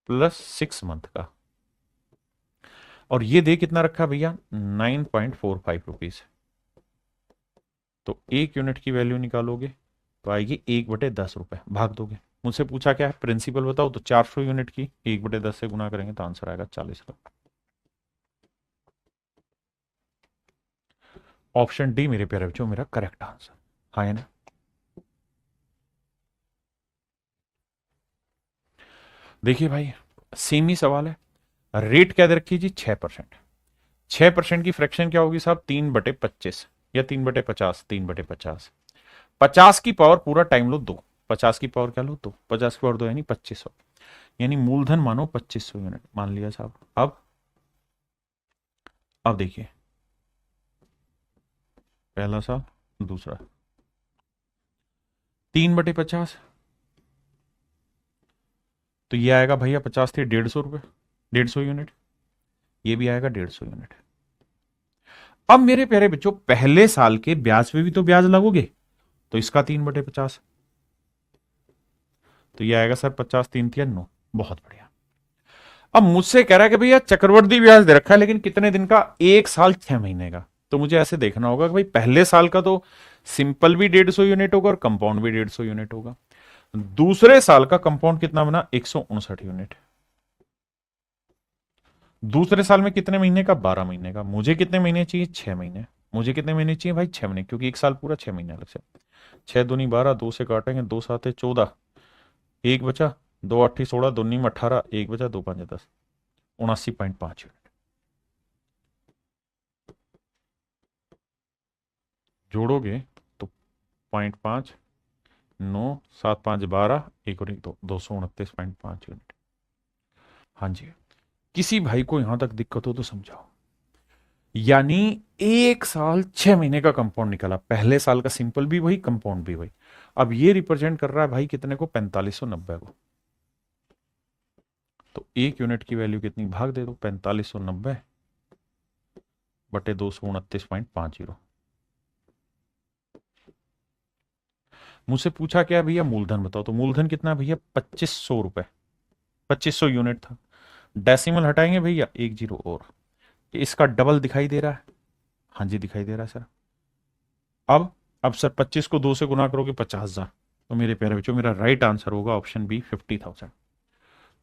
प्लस 6 मंथ का। और ये दे कितना रखा भैया 9.45 रुपीज। तो 1 यूनिट की वैल्यू निकालोगे तो आएगी 1/10 रुपए, भाग दोगे। मुझसे पूछा क्या है प्रिंसिपल बताओ, तो 400 यूनिट की 1/10 से गुना करेंगे तो आंसर आएगा 40 रुपए। ऑप्शन डी मेरे प्यारे बच्चों मेरा करेक्ट आंसर, हाँ है ना। देखिए भाई सेम ही सवाल है, रेट क्या दे रखी जी 6%। 6% की फ्रैक्शन क्या होगी साहब 3/25 या 3/50, 3/50। 50 की पावर पूरा टाइम लो 2, 50 की पावर क्या लो 2, 50 की पावर 2 यानी 2500, यानी मूलधन मानो 2500 यूनिट मान लिया साहब। अब देखिए पहला साल, दूसरा, 3/50, तो ये आएगा भैया 50 थे 150 रुपए, 150 यूनिट, ये भी आएगा 150 यूनिट। अब मेरे प्यारे बच्चों पहले साल के ब्याज पे भी तो ब्याज लगोगे, तो इसका 3/50, तो ये आएगा सर 50 3 तिया 9, बहुत बढ़िया। अब मुझसे कह रहा है कि भैया चक्रवर्ती ब्याज दे रखा है लेकिन कितने दिन का, 1 साल 6 महीने का। तो मुझे ऐसे देखना होगा कि भाई पहले साल का तो सिंपल भी 150 यूनिट होगा और कंपाउंड भी 150 यूनिट होगा, दूसरे साल का कंपाउंड कितना बना 159 यूनिट, दूसरे साल में कितने महीने का 12 महीने का, मुझे कितने महीने चाहिए 6 महीने, मुझे कितने महीने चाहिए भाई 6 महीने, क्योंकि 1 साल पूरा 6 महीने अलग से। 6 दूनी 12, 2 से काटेंगे 2 7 14, एक बचा, 2 8 16, 2 9 18, एक बचा, 2 5 10, 79.5 यूनिट। जोड़ोगे तो 0.5, 9 7 5 12, एक और एक 2, 229.5 यूनिट। हाँ जी, किसी भाई को यहां तक दिक्कत हो तो समझाओ। यानी 1 साल 6 महीने का कंपाउंड निकला, पहले साल का सिंपल भी वही, कंपाउंड भी वही। अब ये रिप्रेजेंट कर रहा है भाई कितने को, 4590 को। तो 1 यूनिट की वैल्यू कितनी, भाग दे दो 4590 बटे 229.50। मुझसे पूछा क्या भैया मूलधन बताओ, तो मूलधन कितना भैया 2500 रुपए, 2500 यूनिट था। डेसिमल हटाएंगे भैया, एक जीरो और, इसका डबल दिखाई दे रहा है, हाँ जी दिखाई दे रहा है सर। अब सर 25 को 2 से गुना करोगे 50,000, तो मेरे प्यारे बच्चों मेरा राइट आंसर होगा ऑप्शन बी 50,000।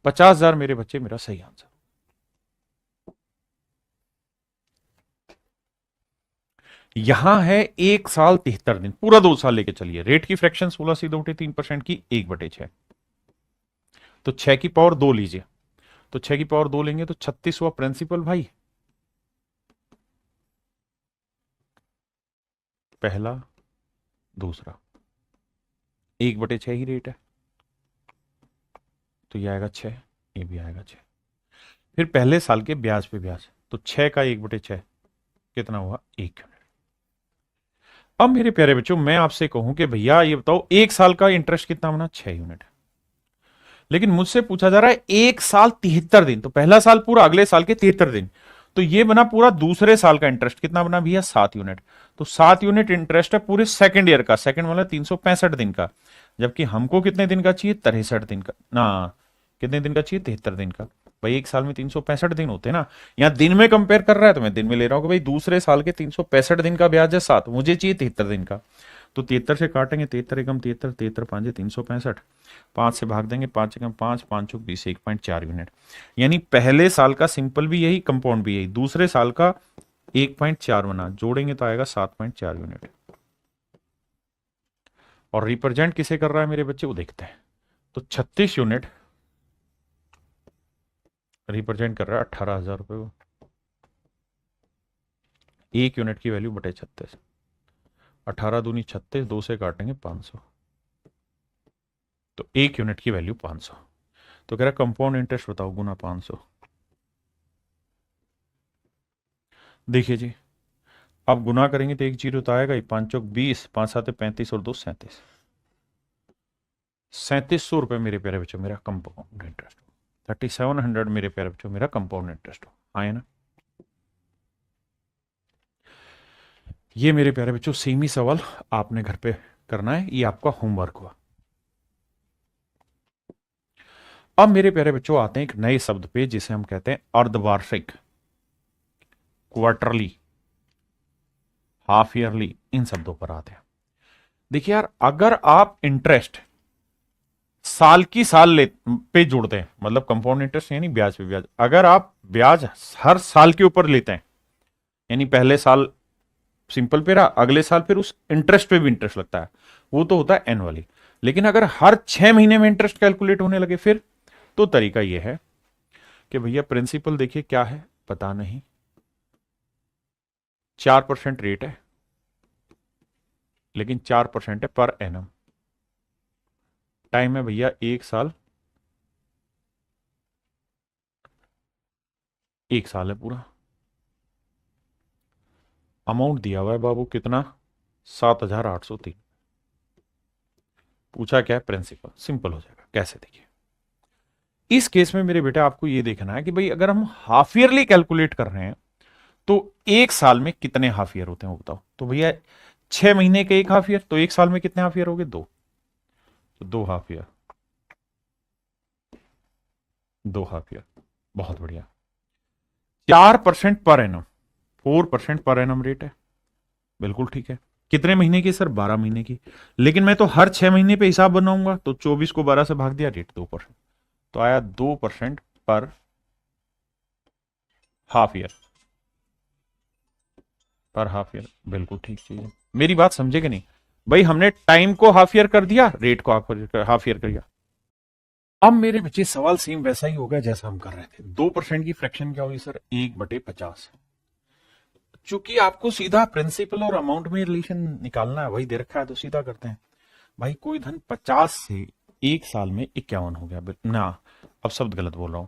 50,000 मेरे बच्चे मेरा सही आंसर। यहां है 1 साल 73 दिन, पूरा 2 साल लेके चलिए। रेट की फ्रैक्शन 16 सीधे उठे 3% की, 1/6, तो 6 की पावर 2 लीजिए, तो 6 की पावर 2 लेंगे तो 36 हुआ प्रिंसिपल भाई, पहला दूसरा, 1/6 ही रेट है, तो ये आएगा 6, ये भी आएगा 6। फिर पहले साल के ब्याज पे ब्याज, तो 6 का 1/6 कितना हुआ, 1 यूनिट। अब मेरे प्यारे बच्चों मैं आपसे कहूं कि भैया ये बताओ 1 साल का इंटरेस्ट कितना बना, 6 यूनिट। लेकिन मुझसे पूछा जा रहा है 1 साल 73 दिन, तो पहला साल पूरा, अगले साल के 73 दिन, तो ये बना पूरा दूसरे साल का इंटरेस्ट कितना बना भैया, 7 यूनिट। तो 7 यूनिट इंटरेस्ट है पूरे सेकंड ईयर का, सेकंड मतलब 365 दिन का, जबकि हमको कितने दिन का चाहिए, 63 दिन का ना, कितने दिन का चाहिए, 73 दिन का। भाई 1 साल में 365 दिन होते हैं ना, यहाँ दिन में कंपेयर कर रहा है तो मैं दिन में ले रहा हूं कि भाई दूसरे साल के 365 दिन का ब्याज है 7, मुझे चाहिए 73 दिन का। तो 73 से काटेंगे, 73 एकम 73, 73 पांचे 365, 5 से भाग देंगे, 5 एकम 5, 5 चौक 20, 1.4 यूनिट। यानी पहले साल का सिंपल भी यही, कंपाउंड भी यही, दूसरे साल का 1.4 बना, जोड़ेंगे तो आएगा 7.4 यूनिट। और रिप्रेजेंट किसे कर रहा है मेरे बच्चे, वो देखते हैं। तो 36 यूनिट रिप्रेजेंट कर रहा है 18,000 रुपए को, 1 यूनिट की वैल्यू बटे 36, 18 दूनी 36, 2 से काटेंगे 500, तो 1 यूनिट की वैल्यू 500। तो कह रहा कंपाउंड इंटरेस्ट बताओ गुना 500। देखिए जी, अब गुना करेंगे तो 1 जीरो तो आएगा ही, 5 चौक 20, 5 सात 35 और 2 37, 3700 रुपए मेरे प्यारे बच्चों मेरा कंपाउंड इंटरेस्ट, 3700 मेरे प्यारे बच्चों मेरा कंपाउंड इंटरेस्ट हो, आए ना। ये मेरे प्यारे बच्चों सेम ही सवाल आपने घर पे करना है, ये आपका होमवर्क हुआ। अब मेरे प्यारे बच्चों आते हैं एक नए शब्द पे जिसे हम कहते हैं अर्धवार्षिक, क्वार्टरली, हाफ ईयरली, इन शब्दों पर आते हैं। देखिए यार, अगर आप इंटरेस्ट साल की साल पे जोड़ते हैं, मतलब कंपाउंड इंटरेस्ट यानी ब्याज पे ब्याज, अगर आप ब्याज हर साल के ऊपर लेते हैं, यानी पहले साल सिंपल पे रहा, अगले साल फिर उस इंटरेस्ट पे भी इंटरेस्ट लगता है, वो तो होता है एनुअली। लेकिन अगर हर 6 महीने में इंटरेस्ट कैलकुलेट होने लगे फिर, तो तरीका यह है कि भैया प्रिंसिपल देखिए क्या है पता नहीं, 4% रेट है, लेकिन 4% है पर एनम, टाइम है भैया 1 साल, 1 साल है पूरा, अमाउंट दिया हुआ है बाबू कितना, 7,803। पूछा क्या है, प्रिंसिपल, सिंपल हो जाएगा कैसे, देखिए इस केस में मेरे बेटा आपको यह देखना है कि भाई अगर हम हाफ ईयरली कैलकुलेट कर रहे हैं तो 1 साल में कितने हाफ ईयर होते हैं वो बताओ। तो भैया 6 महीने के 1 हाफ ईयर, तो 1 साल में कितने हाफ ईयर हो गए, 2, तो 2 हाफ ईयर, 2 हाफ ईयर, बहुत बढ़िया। 4% per annum, 4% per annum rate है, बिल्कुल ठीक है। कितने महीने की सर, 12 महीने की, लेकिन मैं तो हर 6 महीने पे हिसाब बनाऊंगा, तो 24 को 12 से भाग दिया, रेट 2%, तो आया 2% पर हाफ ईयर, पर हाफ ईयर, बिल्कुल ठीक चीज है। मेरी बात समझे कि नहीं भाई, हमने टाइम को हाफ ईयर कर दिया, रेट को हाफ ईयर कर दिया। अब मेरे बच्चे सवाल सेम वैसा ही होगा जैसा हम कर रहे थे, 2% की फ्रैक्शन क्या होगी सर, 1/50। चूंकि आपको सीधा प्रिंसिपल और अमाउंट में रिलेशन निकालना है, वही दे रखा है तो सीधा करते हैं। भाई कोई धन 50 से 1 साल में 51 हो गया ना, अब शब्द गलत बोल रहा हूं,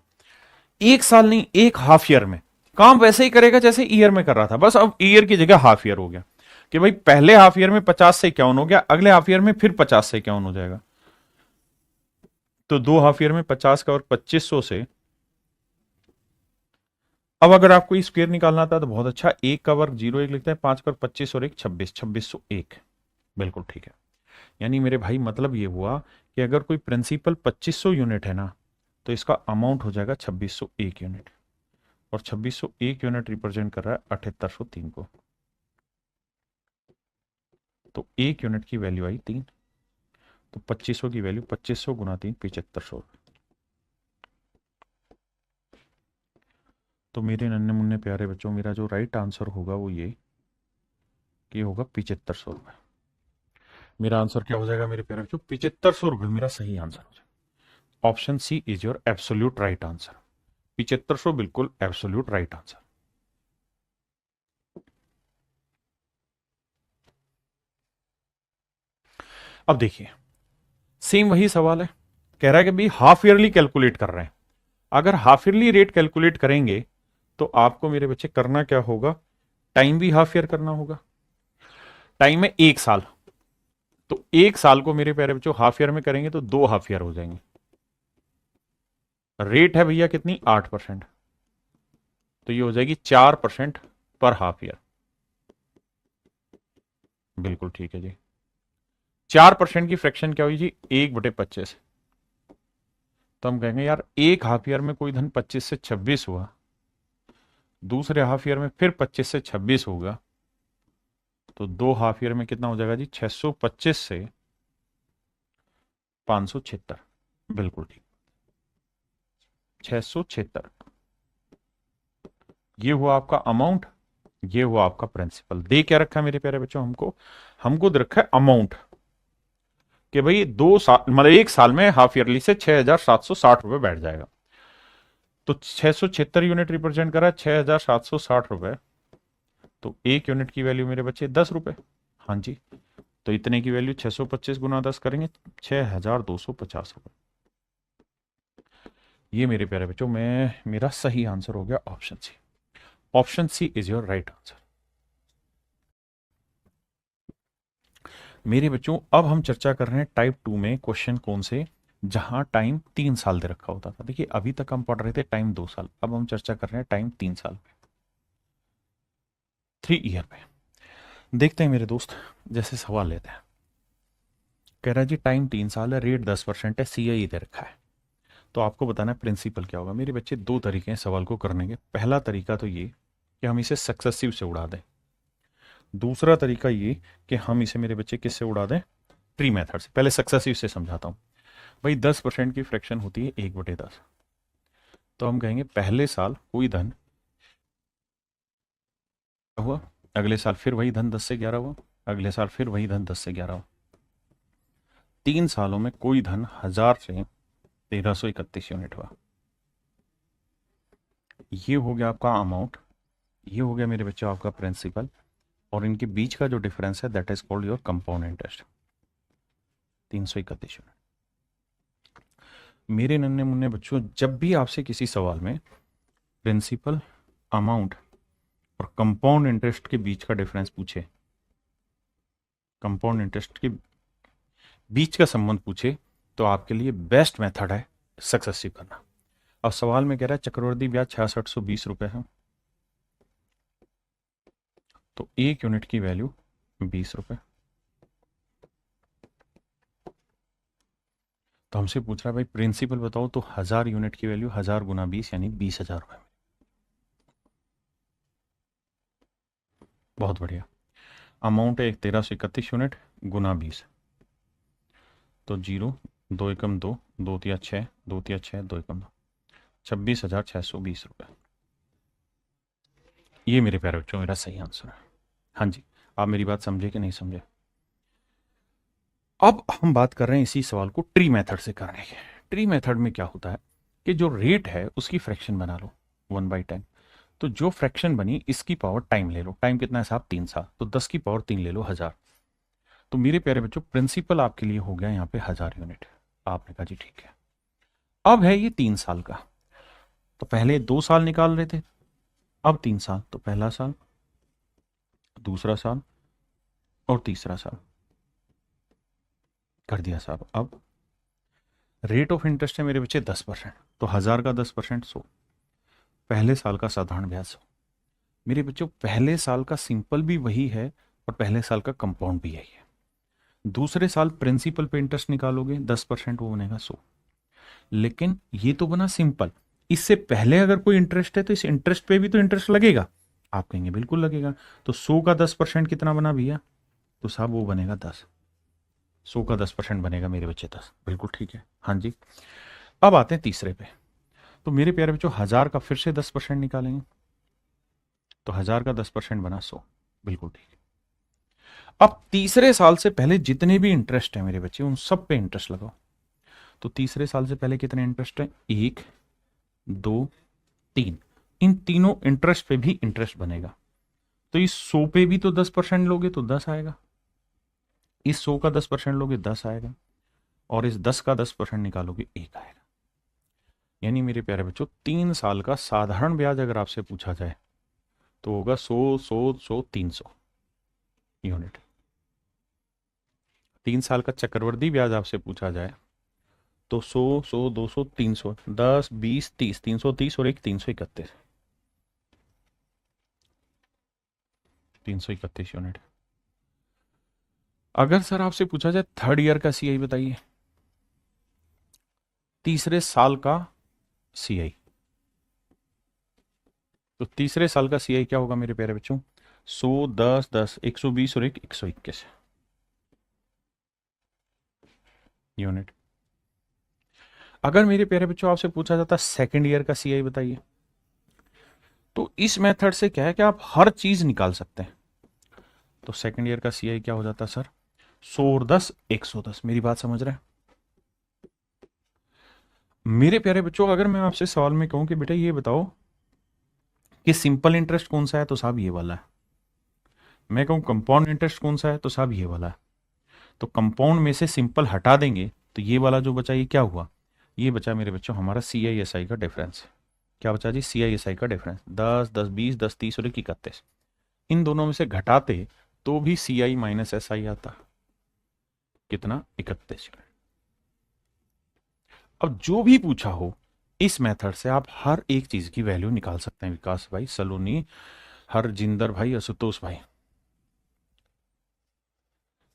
एक साल नहीं, एक हाफ ईयर में काम वैसे ही करेगा जैसे ईयर में कर रहा था, बस अब ईयर की जगह हाफ ईयर हो गया कि भाई पहले हाफ ईयर में 50 से 51 हो गया, अगले हाफ ईयर में फिर 50 से 51 हो जाएगा। तो दो हाफ ईयर में 50 का और 2500 से, अब अगर आपको स्क्वायर निकालना था तो बहुत अच्छा, एक का वर्ग 0 1 लिखते हैं, 5 का वर्ग 25 और एक 26, 2601। बिल्कुल ठीक है। यानी मेरे भाई मतलब ये हुआ कि अगर कोई प्रिंसिपल 2500 यूनिट है ना, तो इसका अमाउंट हो जाएगा 2601 यूनिट, और 2601 यूनिट रिप्रेजेंट कर रहा है 7803 को। तो एक यूनिट की वैल्यू आई 3, तो 2500 की वैल्यू 2500 गुना 3 7500। तो मेरे नन्हे मुन्ने प्यारे बच्चों, मेरा जो राइट आंसर होगा वो ये होगा 7500 रुपये। मेरा आंसर क्या हो जाएगा मेरे प्यारे बच्चों? 7500 रुपये मेरा सही आंसर हो जाएगा। Option C is your absolute right answer. 7500 बिल्कुल एब्सोल्यूट राइट आंसर। अब देखिए, सेम वही सवाल है, कह रहा है कि भाई हाफ ईयरली कैलकुलेट कर रहे हैं। अगर हाफ ईयरली रेट कैलकुलेट करेंगे तो आपको मेरे बच्चे करना क्या होगा? टाइम भी हाफ ईयर करना होगा। टाइम है एक साल, तो एक साल को मेरे प्यारे बच्चों हाफ ईयर में करेंगे तो दो हाफ ईयर हो जाएंगे। रेट है भैया कितनी? 8%, तो ये हो जाएगी 4% पर हाफ ईयर। बिल्कुल ठीक है जी। 4% की फ्रैक्शन क्या हुई जी? 1/25। तो हम कहेंगे यार एक हाफ ईयर में कोई धन 25 से 26 हुआ, दूसरे हाफ ईयर में फिर 25 से 26 होगा, तो दो हाफ ईयर में कितना हो जाएगा जी? 625 से 576। बिल्कुल ठीक, 676। ये हुआ आपका अमाउंट, ये हुआ आपका प्रिंसिपल। दे क्या रखा है मेरे प्यारे बच्चों? हमको दे रखा है अमाउंट कि भाई 2 साल मतलब एक साल में हाफ ईयरली से 6760 रुपए बैठ जाएगा। तो 676 यूनिट रिप्रेजेंट करा 6760 रुपए, तो एक यूनिट की वैल्यू मेरे बच्चे 10 रुपए। हाँ जी, तो इतने की वैल्यू 625 गुना 10 करेंगे 6250 रुपए। ये मेरे प्यारे बच्चों में मेरा सही आंसर हो गया option C. Option C is your right answer. मेरे बच्चों अब हम चर्चा कर रहे हैं टाइप 2 में क्वेश्चन कौन से, जहां टाइम 3 साल दे रखा होता था। देखिए अभी तक हम पढ़ रहे थे टाइम 2 साल, अब हम चर्चा कर रहे हैं टाइम 3 साल पे, 3 ईयर पे। देखते हैं मेरे दोस्त, जैसे सवाल लेते हैं। कह रहा है जी टाइम 3 साल है, रेट 10% है, CI दे रखा है, तो आपको बताना है प्रिंसिपल क्या होगा। मेरे बच्चे दो तरीके हैं सवाल को करने के। पहला तरीका तो ये कि हम इसे सक्सेसिव से उड़ा दें, दूसरा तरीका ये कि हम इसे मेरे बच्चे किससे उड़ा दें? ट्री मेथड से। पहले सक्सेसिव से समझाता हूं। भाई 10% की फ्रैक्शन होती है 1/10, तो हम कहेंगे पहले साल कोई धन हुआ, अगले साल फिर वही धन 10 से 11 हुआ, अगले साल फिर वही धन 10 से 11 हुआ। 3 सालों में कोई धन 1000 से 1331 यूनिट हुआ। ये हो गया आपका अमाउंट, ये हो गया मेरे बच्चों आपका प्रिंसिपल, और इनके बीच का जो डिफरेंस है that is called your compound interest, 331 unit. मेरे नन्हे मुन्ने बच्चों, जब भी आपसे किसी सवाल में प्रिंसिपल, अमाउंट और कंपाउंड इंटरेस्ट के बीच का डिफरेंस पूछे, कंपाउंड इंटरेस्ट के बीच का संबंध पूछे, तो आपके लिए बेस्ट मेथड है सक्सेसिव करना। अब सवाल में कह रहा है चक्रवृद्धि ब्याज 6620 रुपए है, तो एक यूनिट की वैल्यू 20 रुपए। तो हमसे पूछ रहा है भाई प्रिंसिपल बताओ, तो 1000 यूनिट की वैल्यू 1000 गुना 20 यानी 20,000 रुपए। बहुत बढ़िया। अमाउंट है 1331 यूनिट गुना 20, तो 0 2 एकम 2 2 तिया 6 2 तिया 6 2 एकम 2, 26,620 रुपए। ये मेरे प्यारे बच्चों मेरा सही आंसर है। हाँ जी, आप मेरी बात समझे कि नहीं समझे? अब हम बात कर रहे हैं इसी सवाल को ट्री मेथड से करने के। ट्री मेथड में क्या होता है कि जो रेट है उसकी फ्रैक्शन बना लो 1/10, तो जो फ्रैक्शन बनी इसकी पावर टाइम ले लो। टाइम कितना है साहब? 3 साल, तो 10 की पावर 3 ले लो, 1000। तो मेरे प्यारे बच्चों प्रिंसिपल आपके लिए हो गया यहाँ पे 1000 यूनिट। आपने कहा जी ठीक है। अब है ये 3 साल का, तो पहले 2 साल निकाल रहे थे, अब 3 साल। तो पहला साल, दूसरा साल और तीसरा साल कर दिया साहब। अब रेट ऑफ इंटरेस्ट है मेरे बच्चे 10%, तो 1000 का 10% 100, पहले साल का साधारण ब्याज 100। मेरे बच्चों पहले साल का सिंपल भी वही है और पहले साल का कंपाउंड भी यही है। दूसरे साल प्रिंसिपल पे इंटरेस्ट निकालोगे 10%, वो बनेगा 100। लेकिन ये तो बना सिंपल, इससे पहले अगर कोई इंटरेस्ट है तो इस इंटरेस्ट पे भी तो इंटरेस्ट लगेगा। आप कहेंगे बिल्कुल लगेगा। तो 100 का 10% कितना बना भैया? तो साहब वो बनेगा 10। 100 का 10% बनेगा मेरे बच्चे 10। बिल्कुल ठीक है, हाँ जी। अब आते हैं तीसरे पे। तो मेरे प्यारे बच्चों 1000 का फिर से 10% निकालेंगे, तो 1000 का 10% बना 100। बिल्कुल ठीक है। अब तीसरे साल से पहले जितने भी इंटरेस्ट है मेरे बच्चे, उन सब पे इंटरेस्ट लगाओ। तो तीसरे साल से पहले कितने इंटरेस्ट है? 1, 2, 3। इन तीनों इंटरेस्ट पे भी इंटरेस्ट बनेगा। तो इस 100 पे भी तो 10% लोगे तो 10 आएगा, इस 100 का 10% लोगे 10 आएगा, और इस 10 का 10% निकालोगे 1 आएगा। यानी मेरे प्यारे बच्चों 3 साल का साधारण ब्याज अगर आपसे पूछा जाए तो होगा 100, 100, 100, 300 यूनिट। 3 साल का चक्रवर्ती ब्याज आपसे पूछा जाए तो 100, 100, 200, 300, 10, 20, 30, 330 और एक 331, 331 यूनिट। अगर सर आपसे पूछा जाए थर्ड ईयर का सीआई बताइए, तीसरे साल का सीआई, तो तीसरे साल का सीआई क्या होगा मेरे प्यारे बच्चों? 100, 10, 10, 120 और एक 121 यूनिट। अगर मेरे प्यारे बच्चों आपसे पूछा जाता सेकंड ईयर का सीआई बताइए, तो इस मेथड से क्या है कि आप हर चीज निकाल सकते हैं। तो सेकंड ईयर का सीआई क्या हो जाता सर? 100 और 10, 110। मेरी बात समझ रहे हैं मेरे प्यारे बच्चों? अगर मैं आपसे सवाल में कहूं कि बेटा ये बताओ कि सिंपल इंटरेस्ट कौन सा है, तो साहब ये वाला है। मैं कहूं कंपाउंड इंटरेस्ट कौन सा है, तो साहब ये वाला है। तो कंपाउंड में से सिंपल हटा देंगे तो ये वाला जो बचा ये क्या हुआ? ये बचा मेरे बच्चों हमारा CISI का डिफरेंस। क्या बचा जी? CISI का डिफरेंस। 10, 10, 20, 10, 30 और 31। इन दोनों में से घटाते तो भी CI माइनस SI आता। कितना? 31। अब जो भी पूछा हो इस मेथड से आप हर एक चीज की वैल्यू निकाल सकते हैं। विकास भाई, सलोनी, हरजिंदर भाई, आशुतोष भाई।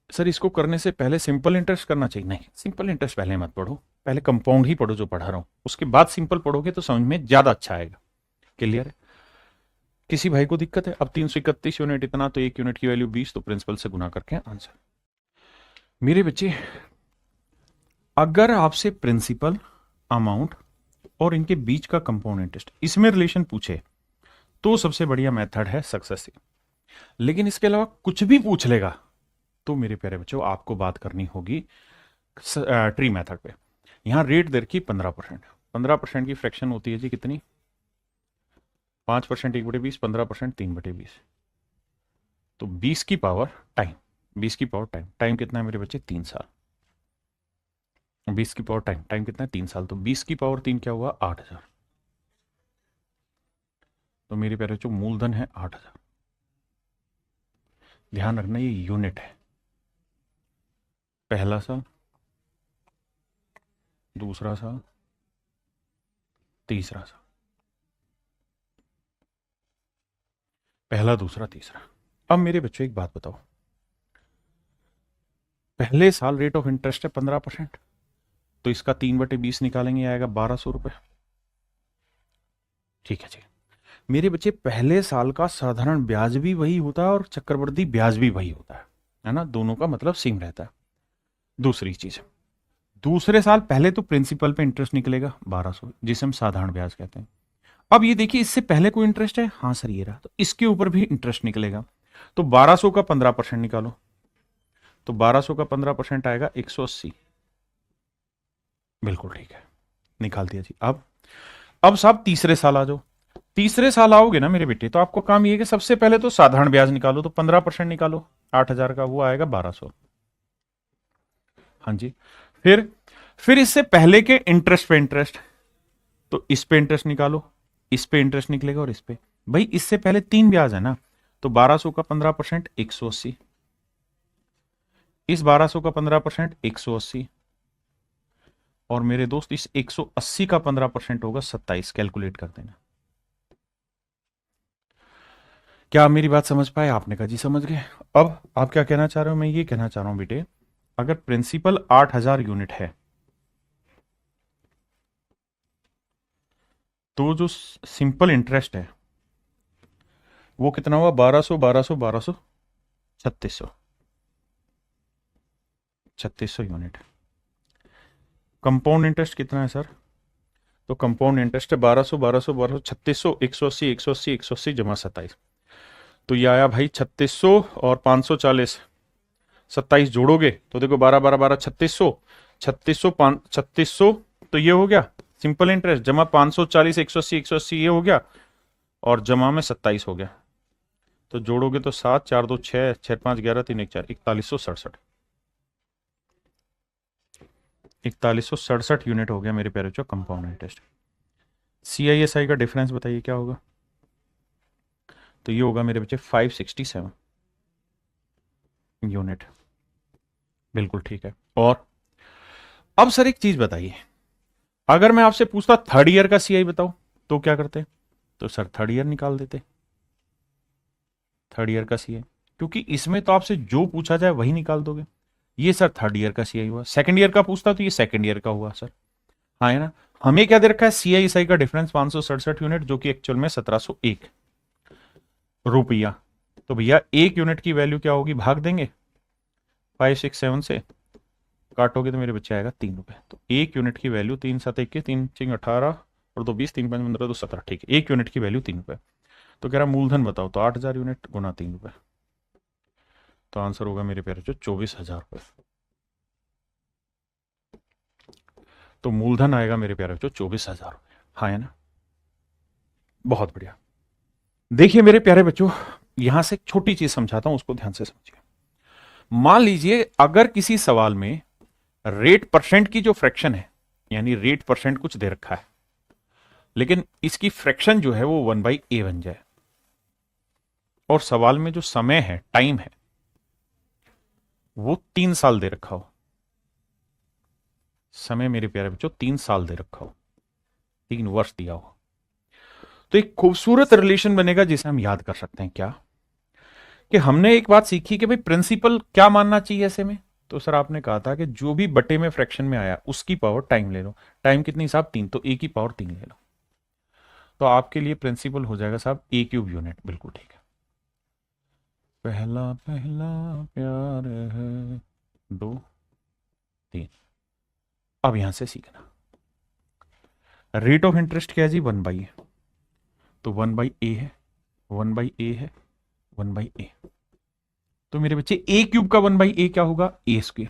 सर इसको करने से पहले सिंपल इंटरेस्ट करना चाहिए? नहीं, सिंपल इंटरेस्ट पहले मत पढ़ो, पहले कंपाउंड ही पढ़ो जो पढ़ा रहा हूं, उसके बाद सिंपल पढ़ोगे तो समझ में ज्यादा अच्छा आएगा। क्लियर है? किसी भाई को दिक्कत है? अब 331 यूनिट इतना, तो एक यूनिट की वैल्यू 20, तो प्रिंसिपल से गुना करके आंसर। मेरे बच्चे अगर आपसे प्रिंसिपल, अमाउंट और इनके बीच का कंपाउंड इंटरेस्ट इसमें रिलेशन पूछे तो सबसे बढ़िया मेथड है सक्सेसिव। लेकिन इसके अलावा कुछ भी पूछ लेगा तो मेरे प्यारे बच्चों आपको बात करनी होगी ट्री मेथड पे। यहां रेट दर की 15%, 15% की फ्रैक्शन होती है जी कितनी? 5% 1/20, 15% 3/20, तो 20 की पावर टाइम, 20 की पावर टाइम, टाइम कितना है मेरे बच्चे? 3 साल। 20 की पावर टाइम, टाइम कितना है? 3 साल। तो 20 की पावर 3 क्या हुआ? 8000। तो मेरे प्यारे बच्चों मूलधन है 8000। ध्यान रखना ये यूनिट है। पहला साल, दूसरा साल, तीसरा साल, पहला, दूसरा, तीसरा। अब मेरे बच्चों एक बात बताओ, पहले साल रेट ऑफ इंटरेस्ट है 15%, तो इसका 3/20 निकालेंगे, आएगा 1200 रुपए। ठीक है जी। मेरे बच्चे पहले साल का साधारण ब्याज भी वही होता है और चक्रवृद्धि ब्याज भी वही होता है ना? दोनों का मतलब सेम रहता है। दूसरी चीज, दूसरे साल पहले तो प्रिंसिपल पे इंटरेस्ट निकलेगा 1200, जिसे हम साधारण ब्याज कहते हैं। अब ये देखिए इससे पहले कोई इंटरेस्ट है? हाँ सर ये रहा, तो इसके ऊपर भी इंटरेस्ट निकलेगा। तो 1200 का 15% निकालो, तो 1200 का 15% आएगा 180। बिल्कुल ठीक है, निकाल दिया जी। अब साहब तीसरे साल आ जाओ। तीसरे साल आओगे ना मेरे बेटे, तो आपको काम ये है कि सबसे पहले तो साधारण ब्याज निकालो, तो 15% निकालो, 8000 का वो आएगा 1200। हाँ जी। फिर इससे पहले के इंटरेस्ट पे इंटरेस्ट, तो इस पे इंटरेस्ट निकालो, इस पे इंटरेस्ट निकलेगा और इस पे। भाई इससे पहले 3 ब्याज है ना, तो 1200 का 15% 180, इस 1200 का 15% 180, और मेरे दोस्त इस 180 का 15% होगा 27। कैलकुलेट कर देना। क्या आप मेरी बात समझ पाए? आपने कहा जी समझ गए। अब आप क्या कहना चाह रहे हो? मैं ये कहना चाह रहा हूं बेटे, अगर प्रिंसिपल 8000 यूनिट है तो जो सिंपल इंटरेस्ट है वो कितना हुआ? 1200 1200 1200 3600, 3600 यूनिट। कंपाउंड इंटरेस्ट कितना है सर? तो कंपाउंड इंटरेस्ट है 1200 1200 1200 3600 180 180 180 जमा 27। तो ये आया भाई 3600 और 540, 27 जोड़ोगे तो देखो 12 12 12 3600, 3600 3600, तो ये हो गया सिंपल इंटरेस्ट, जमा 540 180 180 ये हो गया, और जमा में 27 हो गया। तो जोड़ोगे तो 7 4 2 6 6 5 11 3 1 4 4167, 4167 यूनिट हो गया मेरे प्यारे बच्चों कंपाउंड इंटरेस्ट। CISI का डिफरेंस बताइए क्या होगा? तो ये होगा मेरे बच्चे 567 यूनिट। बिल्कुल ठीक है। और अब सर एक चीज बताइए, अगर मैं आपसे पूछता थर्ड ईयर का CI बताओ तो क्या करते? तो सर थर्ड ईयर निकाल देते, थर्ड ईयर का CI, क्योंकि इसमें तो आपसे जो पूछा जाए वही निकाल दोगे। ये सर थर्ड ईयर का CI हुआ। सेकंड ईयर का पूछता तो ये सेकंड ईयर का हुआ सर। हाँ है ना। हमें क्या दे रखा है? CISI का डिफरेंस 567 यूनिट, जो कि एक्चुअल में 1701 रुपया। तो भैया एक यूनिट की वैल्यू क्या होगी? भाग देंगे 567 से, काटोगे तो मेरे बच्चे आएगा 3 रुपए। तो एक यूनिट की वैल्यू 3 7 21 3 6 18 और 2 20 3 5 15 2 17, ठीक है, एक यूनिट की वैल्यू 3 रुपए। तो कह रहा मूलधन बताओ, तो 8000 यूनिट गुना 3 रुपए, तो आंसर होगा मेरे प्यारे जो 24,000 रुपए। तो मूलधन आएगा मेरे प्यारे बच्चों 24,000 रुपए। हाँ है ना। बहुत बढ़िया। देखिए मेरे प्यारे बच्चों, यहां से एक छोटी चीज समझाता हूं, उसको ध्यान से समझिए। मान लीजिए अगर किसी सवाल में रेट परसेंट की जो फ्रैक्शन है, यानी रेट परसेंट कुछ दे रखा है, लेकिन इसकी फ्रैक्शन जो है वो 1/a बन जाए, और सवाल में जो समय है, टाइम है, वो 3 साल दे रखा हो। समय मेरे प्यारे बच्चों 3 साल दे रखा हो, 3 वर्ष दिया हो, तो एक खूबसूरत रिलेशन बनेगा जिसे हम याद कर सकते हैं। क्या? कि हमने एक बात सीखी कि भाई प्रिंसिपल क्या मानना चाहिए ऐसे में। तो सर आपने कहा था कि जो भी बटे में फ्रैक्शन में आया उसकी पावर टाइम ले लो। टाइम कितनी साहब? 3, तो a की पावर 3 ले लो। तो आपके लिए प्रिंसिपल हो जाएगा साहब a³ यूनिट। बिल्कुल ठीक है। पहला पहला प्यार है 2 3। अब यहां से सीखना, रेट ऑफ इंटरेस्ट क्या है जी? 1/a। तो 1/a है, 1/a है, 1/a। तो मेरे बच्चे a³ का 1/a क्या होगा? a²।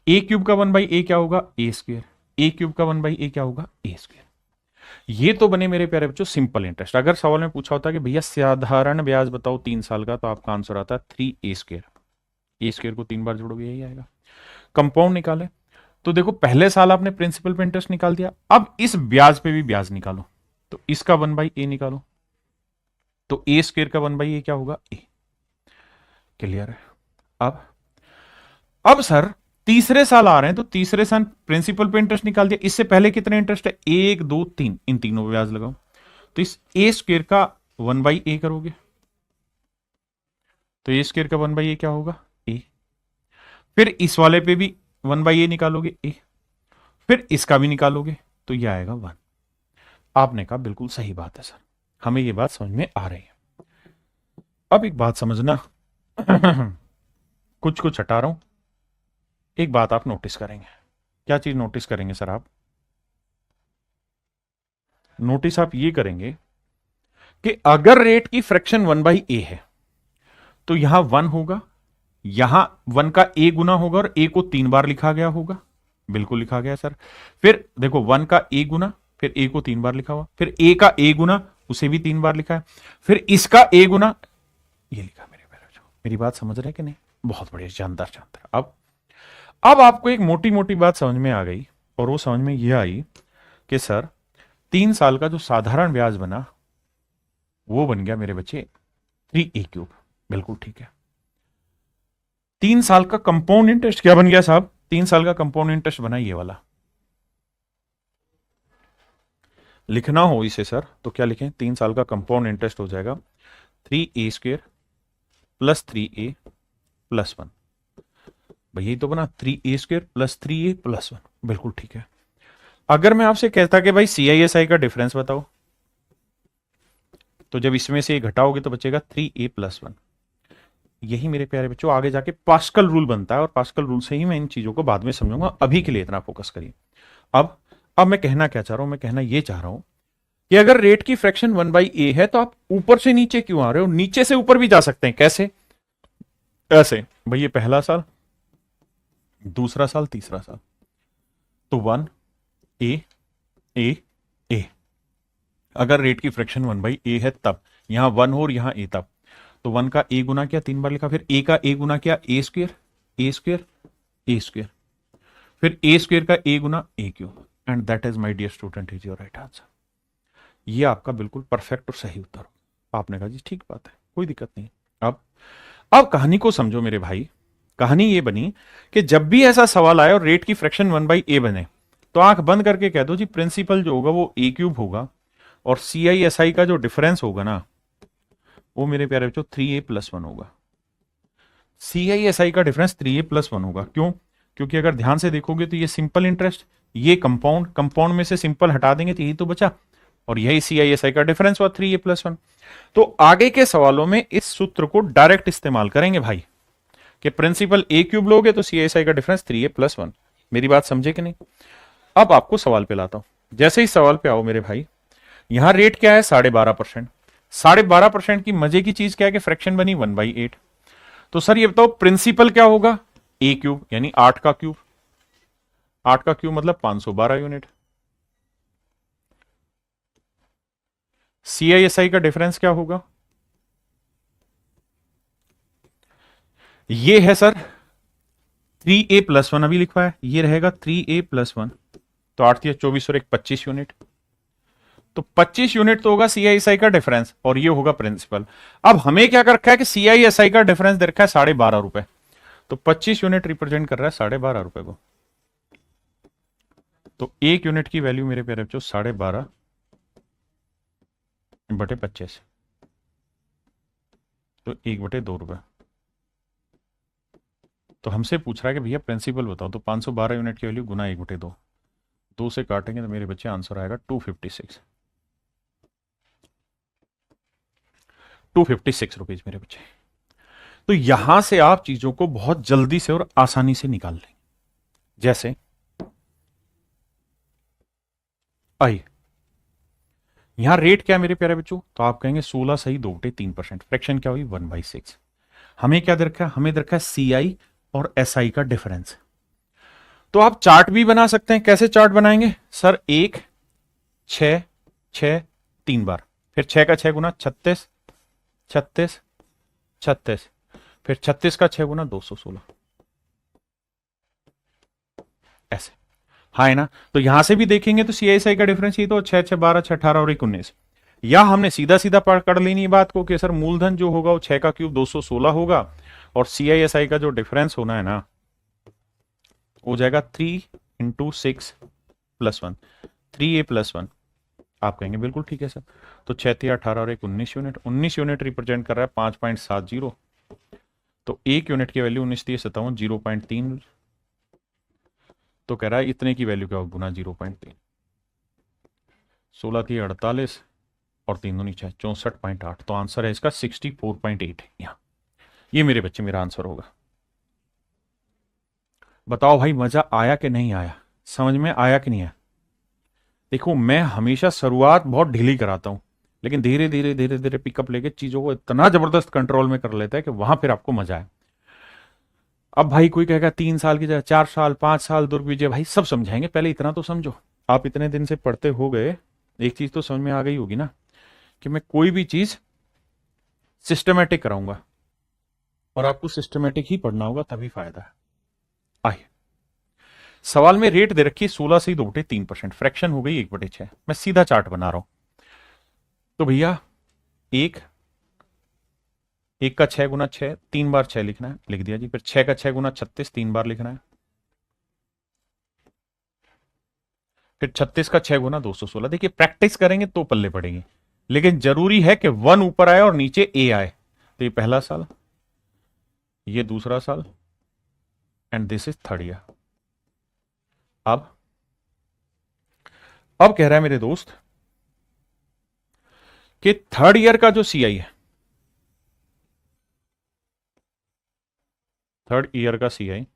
a³ का 1/a क्या होगा? a²। a³ का 1/a क्या होगा? a²। ये तो बने मेरे प्यारे बच्चों सिंपल इंटरेस्ट। अगर सवाल में पूछा होता कि भैया साधारण ब्याज बताओ 3 साल का, तो आपका आंसर आता है 3a²। a² को 3 बार जोड़ोगे यही आएगा। कंपाउंड निकाले तो देखो पहले साल आपने प्रिंसिपल पे इंटरेस्ट निकाल दिया, अब इस ब्याज पे भी ब्याज निकालो, तो इसका 1/a निकालो, तो a² का 1/a क्या होगा? a। क्लियर है? अब सर तीसरे साल आ रहे हैं, तो तीसरे साल प्रिंसिपल पे इंटरेस्ट निकाल दिया, इससे पहले कितने इंटरेस्ट है? 1 2 3, इन तीनों पे ब्याज लगाओ, तो इस a² का 1/a करोगे, तो a² का 1/a क्या होगा? a। फिर इस वाले पे भी 1/a निकालोगे a, फिर इसका भी निकालोगे, तो ये आएगा 1। आपने कहा बिल्कुल सही बात है सर, हमें ये बात समझ में आ रही है। अब एक बात समझना कुछ कुछ हटा रहा हूं, एक बात आप नोटिस करेंगे। क्या चीज नोटिस करेंगे सर आप? नोटिस आप ये करेंगे कि अगर रेट की फ्रैक्शन 1/a है तो यहां 1 होगा, यहां 1 का a गुना होगा, और a को 3 बार लिखा गया होगा। बिल्कुल लिखा गया सर। फिर देखो 1 का a गुना, फिर a को 3 बार लिखा हुआ, फिर a का a गुना, उसे भी 3 बार लिखा है, फिर इसका a गुना, ये लिखा। मेरी बात समझ रहे हैं कि नहीं? बहुत बढ़िया, जानदार जानदार। अब आपको एक मोटी मोटी बात समझ में आ गई, और वो समझ में ये आई कि सर 3 साल का जो साधारण ब्याज बना वो बन गया मेरे बच्चे 3a³। बिल्कुल ठीक है। 3 साल का कंपाउंड इंटरेस्ट क्या बन गया साहब? 3 साल का कंपाउंड इंटरेस्ट बना ये वाला। लिखना हो इसे सर तो क्या लिखें? 3 साल का कंपाउंड इंटरेस्ट हो जाएगा 3a² प्लस 3a+1। भाई यही तो बना 3a² प्लस 3a+1। बिल्कुल ठीक है। अगर मैं आपसे कहता कि भाई CISI का डिफरेंस बताओ, तो जब इसमें से घटाओगे तो बचेगा 3a+1। यही मेरे प्यारे बच्चों आगे जाके पास्कल रूल बनता है, और पास्कल रूल से ही मैं इन चीजों को बाद में समझूंगा। अभी के लिए इतना फोकस करिए। अब अब मैं कहना क्या चाह रहा हूं? मैं कहना यह चाह रहा हूं कि अगर रेट की फ्रैक्शन 1/a है तो आप ऊपर से नीचे क्यों आ रहे हो? नीचे से ऊपर भी जा सकते हैं। कैसे? ऐसे भाई, ये पहला साल, दूसरा साल, तीसरा साल, तो 1a a a। अगर रेट की फ्रैक्शन 1/a है तब यहां 1 हो और यहां a, तब तो 1 का a गुना किया, 3 बार लिखा, फिर a का a गुना किया a², a², फिर a² का a गुना a³। And that is my dear student is your right answer. ये आपका बिल्कुल परफेक्ट और सही उत्तर हो। आपने कहा जी ठीक बात है, कोई दिक्कत नहीं। अब कहानी को समझो मेरे भाई। कहानी ये बनी कि जब भी ऐसा सवाल आए और रेट की फ्रैक्शन 1/a बने तो आंख बंद करके कह दो जी प्रिंसिपल जो होगा वो a³ होगा, और CISI का जो डिफरेंस होगा ना वो मेरे प्यारे बच्चों 3a+1 होगा। CISI का डिफरेंस 3a+1 होगा। क्यों? क्योंकि अगर ध्यान से देखोगे तो ये सिंपल इंटरेस्ट, ये कंपाउंड, कंपाउंड में से सिंपल हटा देंगे तो यही तो बचा, और यही CISI का डिफरेंस हुआ 3a+1। तो आगे के सवालों में इस सूत्र को डायरेक्ट इस्तेमाल करेंगे भाई, कि प्रिंसिपल a³ लोगे तो CISI का डिफरेंस 3a+1। मेरी बात समझे कि नहीं? अब आपको सवाल पे लाता हूं। जैसे ही सवाल पे आओ मेरे भाई, यहां रेट क्या है? 12.5%। 12.5% की मजे की चीज क्या है कि फ्रैक्शन बनी 1/8। तो सर ये बताओ प्रिंसिपल क्या होगा? a³ यानी 8 का क्यूब। 8 का क्यूब मतलब 512 यूनिट। CISI का डिफरेंस क्या होगा? ये है सर 3a+1 अभी लिखा है, ये रहेगा 3a+1। तो 8 या 24 और 1 25 यूनिट। तो 25 यूनिट तो होगा CISI का डिफरेंस, और ये होगा प्रिंसिपल। अब हमें क्या कर रखा है कि CISI का डिफरेंस दे रखा है 12.5 रुपए, तो 25 यूनिट रिप्रेजेंट कर रहा है 12.5 रुपए को। तो 1 यूनिट की वैल्यू मेरे प्यारे बच्चों 12.5/25, तो 1/2 रुपए। तो हमसे पूछ रहा है कि भैया प्रिंसिपल बताओ, तो 512 यूनिट की वैल्यू गुना 1/2, 2 से काटेंगे तो मेरे बच्चे आंसर आएगा 256 रुपीज मेरे बच्चे। तो यहां से आप चीजों को बहुत जल्दी से और आसानी से निकाल लेंगे। जैसे आइए, यहां रेट क्या है मेरे प्यारे बच्चों? तो आप कहेंगे 16 सही 2/3%। फ्रैक्शन क्या हुई? 1/6। हमें क्या दे रखा है? हमें दे रखा है CI और SI का डिफरेंस। तो आप चार्ट भी बना सकते हैं। कैसे चार्ट बनाएंगे सर? 1 6 6 3 बार, फिर 6 का 6 गुना 36 36 36, फिर 36 का 6 गुना 216। ऐसे हाँ है ना? तो यहां से भी देखेंगे तो CISI का डिफरेंस ये तो 6 6 12 6 18 और 1 19। या हमने सीधा सीधा पकड़ लेनी बात को कि सर मूलधन जो होगा वो 6 का क्यूब 216 होगा, और CISI का जो डिफरेंस होना है ना हो जाएगा 3 × 6+1, 3a+1। आप कहेंगे बिल्कुल ठीक है सर। तो 6 3 18 और 1 19 यूनिट, 19 यूनिट रिप्रेजेंट कर रहा है 5.70। तो 1 यूनिट की वैल्यू 19 3 57 0.3। तो कह रहा है इतने की वैल्यू क्या होगा? गुना 0.3। 16 थी 48 और 3 दूनी 6 64.8। तो आंसर है इसका 64.8 यहां। ये मेरे बच्चे मेरा आंसर होगा। बताओ भाई मजा आया कि नहीं आया? समझ में आया कि नहीं आया? देखो मैं हमेशा शुरुआत बहुत ढीली कराता हूं, लेकिन धीरे धीरे धीरे धीरे पिकअप लेके चीजों को इतना जबरदस्त कंट्रोल में कर लेता है कि वहां फिर आपको मजा आए। अब भाई कोई कहेगा 3 साल की जगह 4 साल 5 साल दुर्विजय, भाई सब समझाएंगे, पहले इतना तो समझो। आप इतने दिन से पढ़ते हो गए, एक चीज तो समझ में आ गई होगी ना कि मैं कोई भी चीज सिस्टमेटिक कराऊंगा, और आपको सिस्टमेटिक ही पढ़ना होगा तभी फायदा है। आइए सवाल में रेट दे रखी है 16 से 2/3%, फ्रैक्शन हो गई 1/6। मैं सीधा चार्ट बना रहा हूं। तो भैया एक एक का 6 × 6, 3 बार 6 लिखना है, लिख दिया जी। फिर 6 का 6 × 36, 3 बार लिखना है। फिर 36 का 6 × 216। देखिए प्रैक्टिस करेंगे तो पल्ले पड़ेगी, लेकिन जरूरी है कि 1 ऊपर आए और नीचे ए आए। तो ये पहला साल, ये दूसरा साल, and this is third year. अब कह रहा है मेरे दोस्त कि थर्ड ईयर का जो सीआई है, थर्ड ईयर का सीआई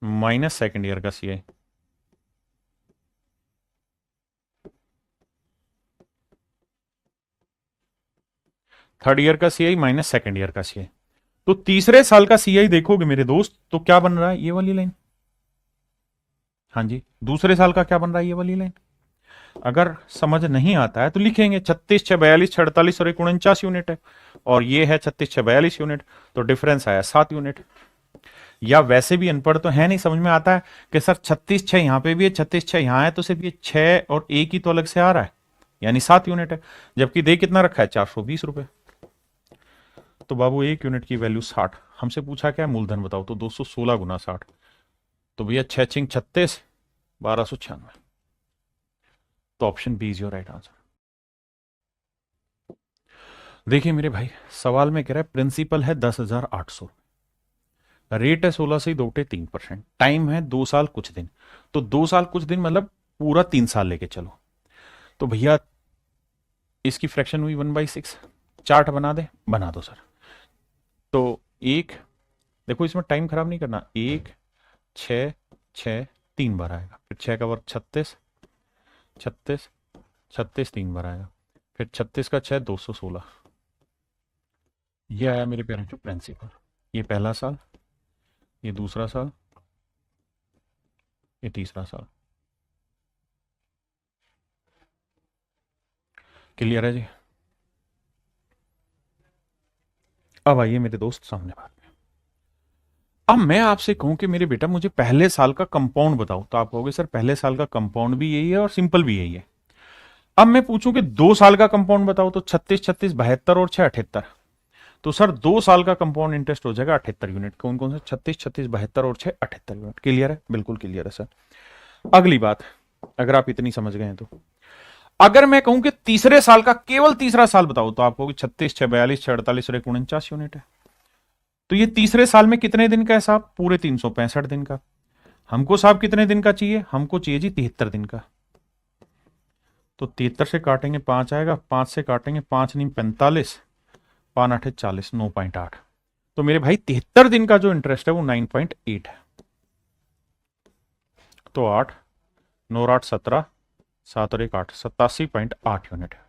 माइनस सेकंड ईयर का सीआई, थर्ड ईयर का सीआई माइनस सेकंड ईयर का सीआई। तो तीसरे साल का सीआई देखोगे मेरे दोस्त तो क्या बन रहा है, ये वाली लाइन। हाँ जी, दूसरे साल का क्या बन रहा है, ये वाली लाइन। अगर समझ नहीं आता है तो लिखेंगे 36 6 42 48 और 49 यूनिट है, और ये है 36 6 42 यूनिट, तो डिफरेंस आया 7 यूनिट। या वैसे भी अनपढ़ तो है नहीं, समझ में आता है कि सर 36 6 यहां पे भी है, 36 6 यहां है, तो सिर्फ ये 6 और एक ही तो अलग से आ रहा है, यानी 7 यूनिट है। जबकि दे कितना रखा है, 420 रुपए। तो बाबू एक यूनिट की वैल्यू 60। हमसे पूछा क्या मूलधन बताओ, तो 216 × 60। तो भैया 6 6 36, 1296। तो option B is your right answer. देखिए मेरे भाई, सवाल में कह रहा है प्रिंसिपल है 10,800, रेट है 16 से 2/3%, टाइम है 2 साल कुछ दिन। तो 2 साल कुछ दिन मतलब पूरा 3 साल लेके चलो। तो भैया इसकी फ्रैक्शन हुई 1/6। चार्ट बना दे, बना दो सर। तो एक, देखो इसमें टाइम खराब नहीं करना, 1 6 6 3 बार आएगा। फिर 6 का वर्ग 36, 36 36 3 बार आएगा। फिर 36 का 6 216। ये आया मेरे पेरेंट्स जो प्रिंसिपल। ये पहला साल, ये दूसरा साल, ये तीसरा साल। क्लियर है जी। अब आइए मेरे दोस्त सामने बात में। अब मैं आपसे कहूं कि मेरे बेटा मुझे पहले साल का कंपाउंड बताओ, तो आप कहोगे सर पहले साल का कंपाउंड भी यही है और सिंपल भी यही है। अब मैं पूछूं कि 2 साल का कंपाउंड बताओ, तो 36 36 72 और 6 78। तो सर 2 साल का कंपाउंड इंटरेस्ट हो जाएगा 78 यूनिट। कौन कौन से, 36 36 72 और 6 78 यूनिट। क्लियर है, बिल्कुल क्लियर है सर। अगली बात, अगर आप इतनी समझ गए हैं तो अगर मैं कहूं कि तीसरे साल का केवल तीसरा साल बताओ, तो आप कहोगे 36 6 42 6 48 और 49 यूनिट है। तो ये तीसरे साल में कितने दिन का है साहब, पूरे 365 दिन का। हमको साहब कितने दिन का चाहिए, हमको चाहिए जी 73 दिन का। तो 73 से काटेंगे 5 आएगा, 5 से काटेंगे 5 नहीं 45, 5 8 40, 9.8। तो मेरे भाई 73 दिन का जो इंटरेस्ट है वो 9.8 है। तो 8 9 8 17, 7 और 1 8, 87.8 यूनिट है,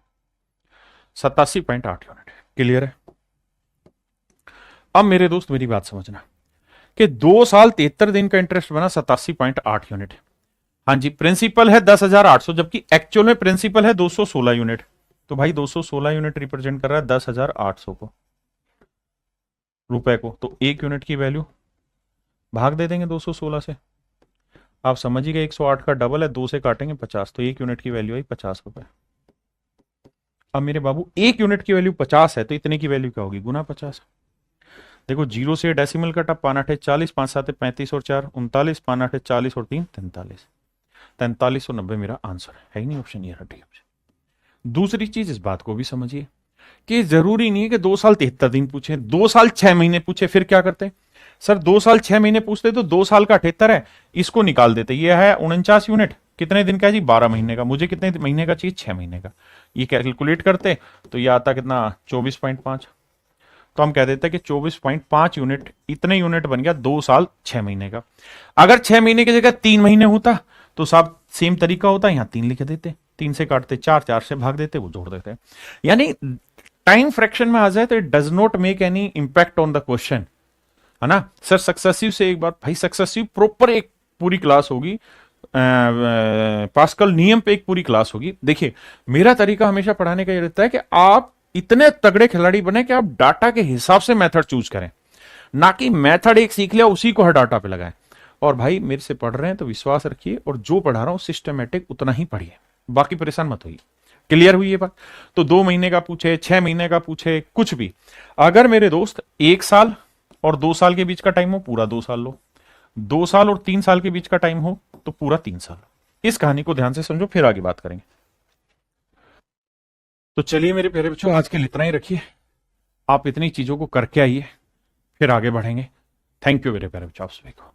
87.8 यूनिट है। क्लियर है। अब मेरे दोस्त मेरी बात समझना कि 2 साल 73 दिन का इंटरेस्ट बना 87.8 यूनिट। हाँ जी, प्रिंसिपल है 10,800, जबकि एक्चुअल में प्रिंसिपल है 216 यूनिट। तो भाई 216 यूनिट रिप्रेजेंट कर रहा है 10,800 को, रुपए को। तो एक यूनिट की वैल्यू भाग दे देंगे 216 से। आप समझ ही गए 108 का डबल है, 2 से काटेंगे 50, तो एक यूनिट की वैल्यू आई 50 रुपए। अब मेरे बाबू एक यूनिट की वैल्यू 50 है, तो इतने की वैल्यू क्या होगी, गुना 50। देखो 0 से डेसिमल कटा, 5 8 40, 5 7 35 और 4 39, 5 8 40 और 3 43, 4390 मेरा आंसर है ही नहीं ऑप्शन, ये रहा ऑप्शन। दूसरी चीज इस बात को भी समझिए कि जरूरी नहीं है कि 2 साल 73 दिन पूछे, 2 साल 6 महीने पूछे, फिर क्या करते सर, 2 साल 6 महीने पूछते तो 2 साल का 78 है, इसको निकाल देते। ये है 49 यूनिट, कितने दिन का है जी, 12 महीने का। मुझे कितने महीने का चाहिए, 6 महीने का। ये कैलकुलेट करते तो ये आता कितना, 24.5। तो हम कह देते हैं कि 24.5 यूनिट, इतने यूनिट बन गया 2 साल 6 महीने का। अगर 6 महीने की जगह 3 महीने होता तो साहब सेम तरीका होता, यहां 3 लिख देते, 3 से काटते 4, 4 से भाग देते, वो जोड़ देते। यानी टाइम फ्रैक्शन में आ जाए तो it does not make any impact on the question, है ना सर। सक्सेसिव से एक बार भाई, सक्सेसिव प्रॉपर एक पूरी क्लास होगी, पास्कल नियम पे एक पूरी क्लास होगी। देखिए मेरा तरीका हमेशा पढ़ाने का ये रहता है कि आप इतने तगड़े खिलाड़ी बने कि आप डाटा के हिसाब से मेथड चूज करें, ना कि मेथड एक सीख लिया उसी को हर डाटा पे लगाएं। और भाई मेरे से पढ़ रहे हैं तो विश्वास रखिए, और जो पढ़ा रहा हूं सिस्टमेटिक उतना ही पढ़िए, बाकी परेशान मत होइए। क्लियर हुई ये बात? तो 2 महीने का पूछे, 6 महीने का पूछे, कुछ भी, अगर मेरे दोस्त 1 साल और 2 साल के बीच का टाइम हो, पूरा 2 साल लो। 2 साल और 3 साल के बीच का टाइम हो तो पूरा 3 साल। इस कहानी को ध्यान से समझो, फिर आगे बात करेंगे। तो चलिए मेरे प्यारे बच्चों, आज के लिए इतना ही रखिए। आप इतनी चीजों को करके आइए, फिर आगे बढ़ेंगे। थैंक यू मेरे प्यारे बच्चों, आप सभी को।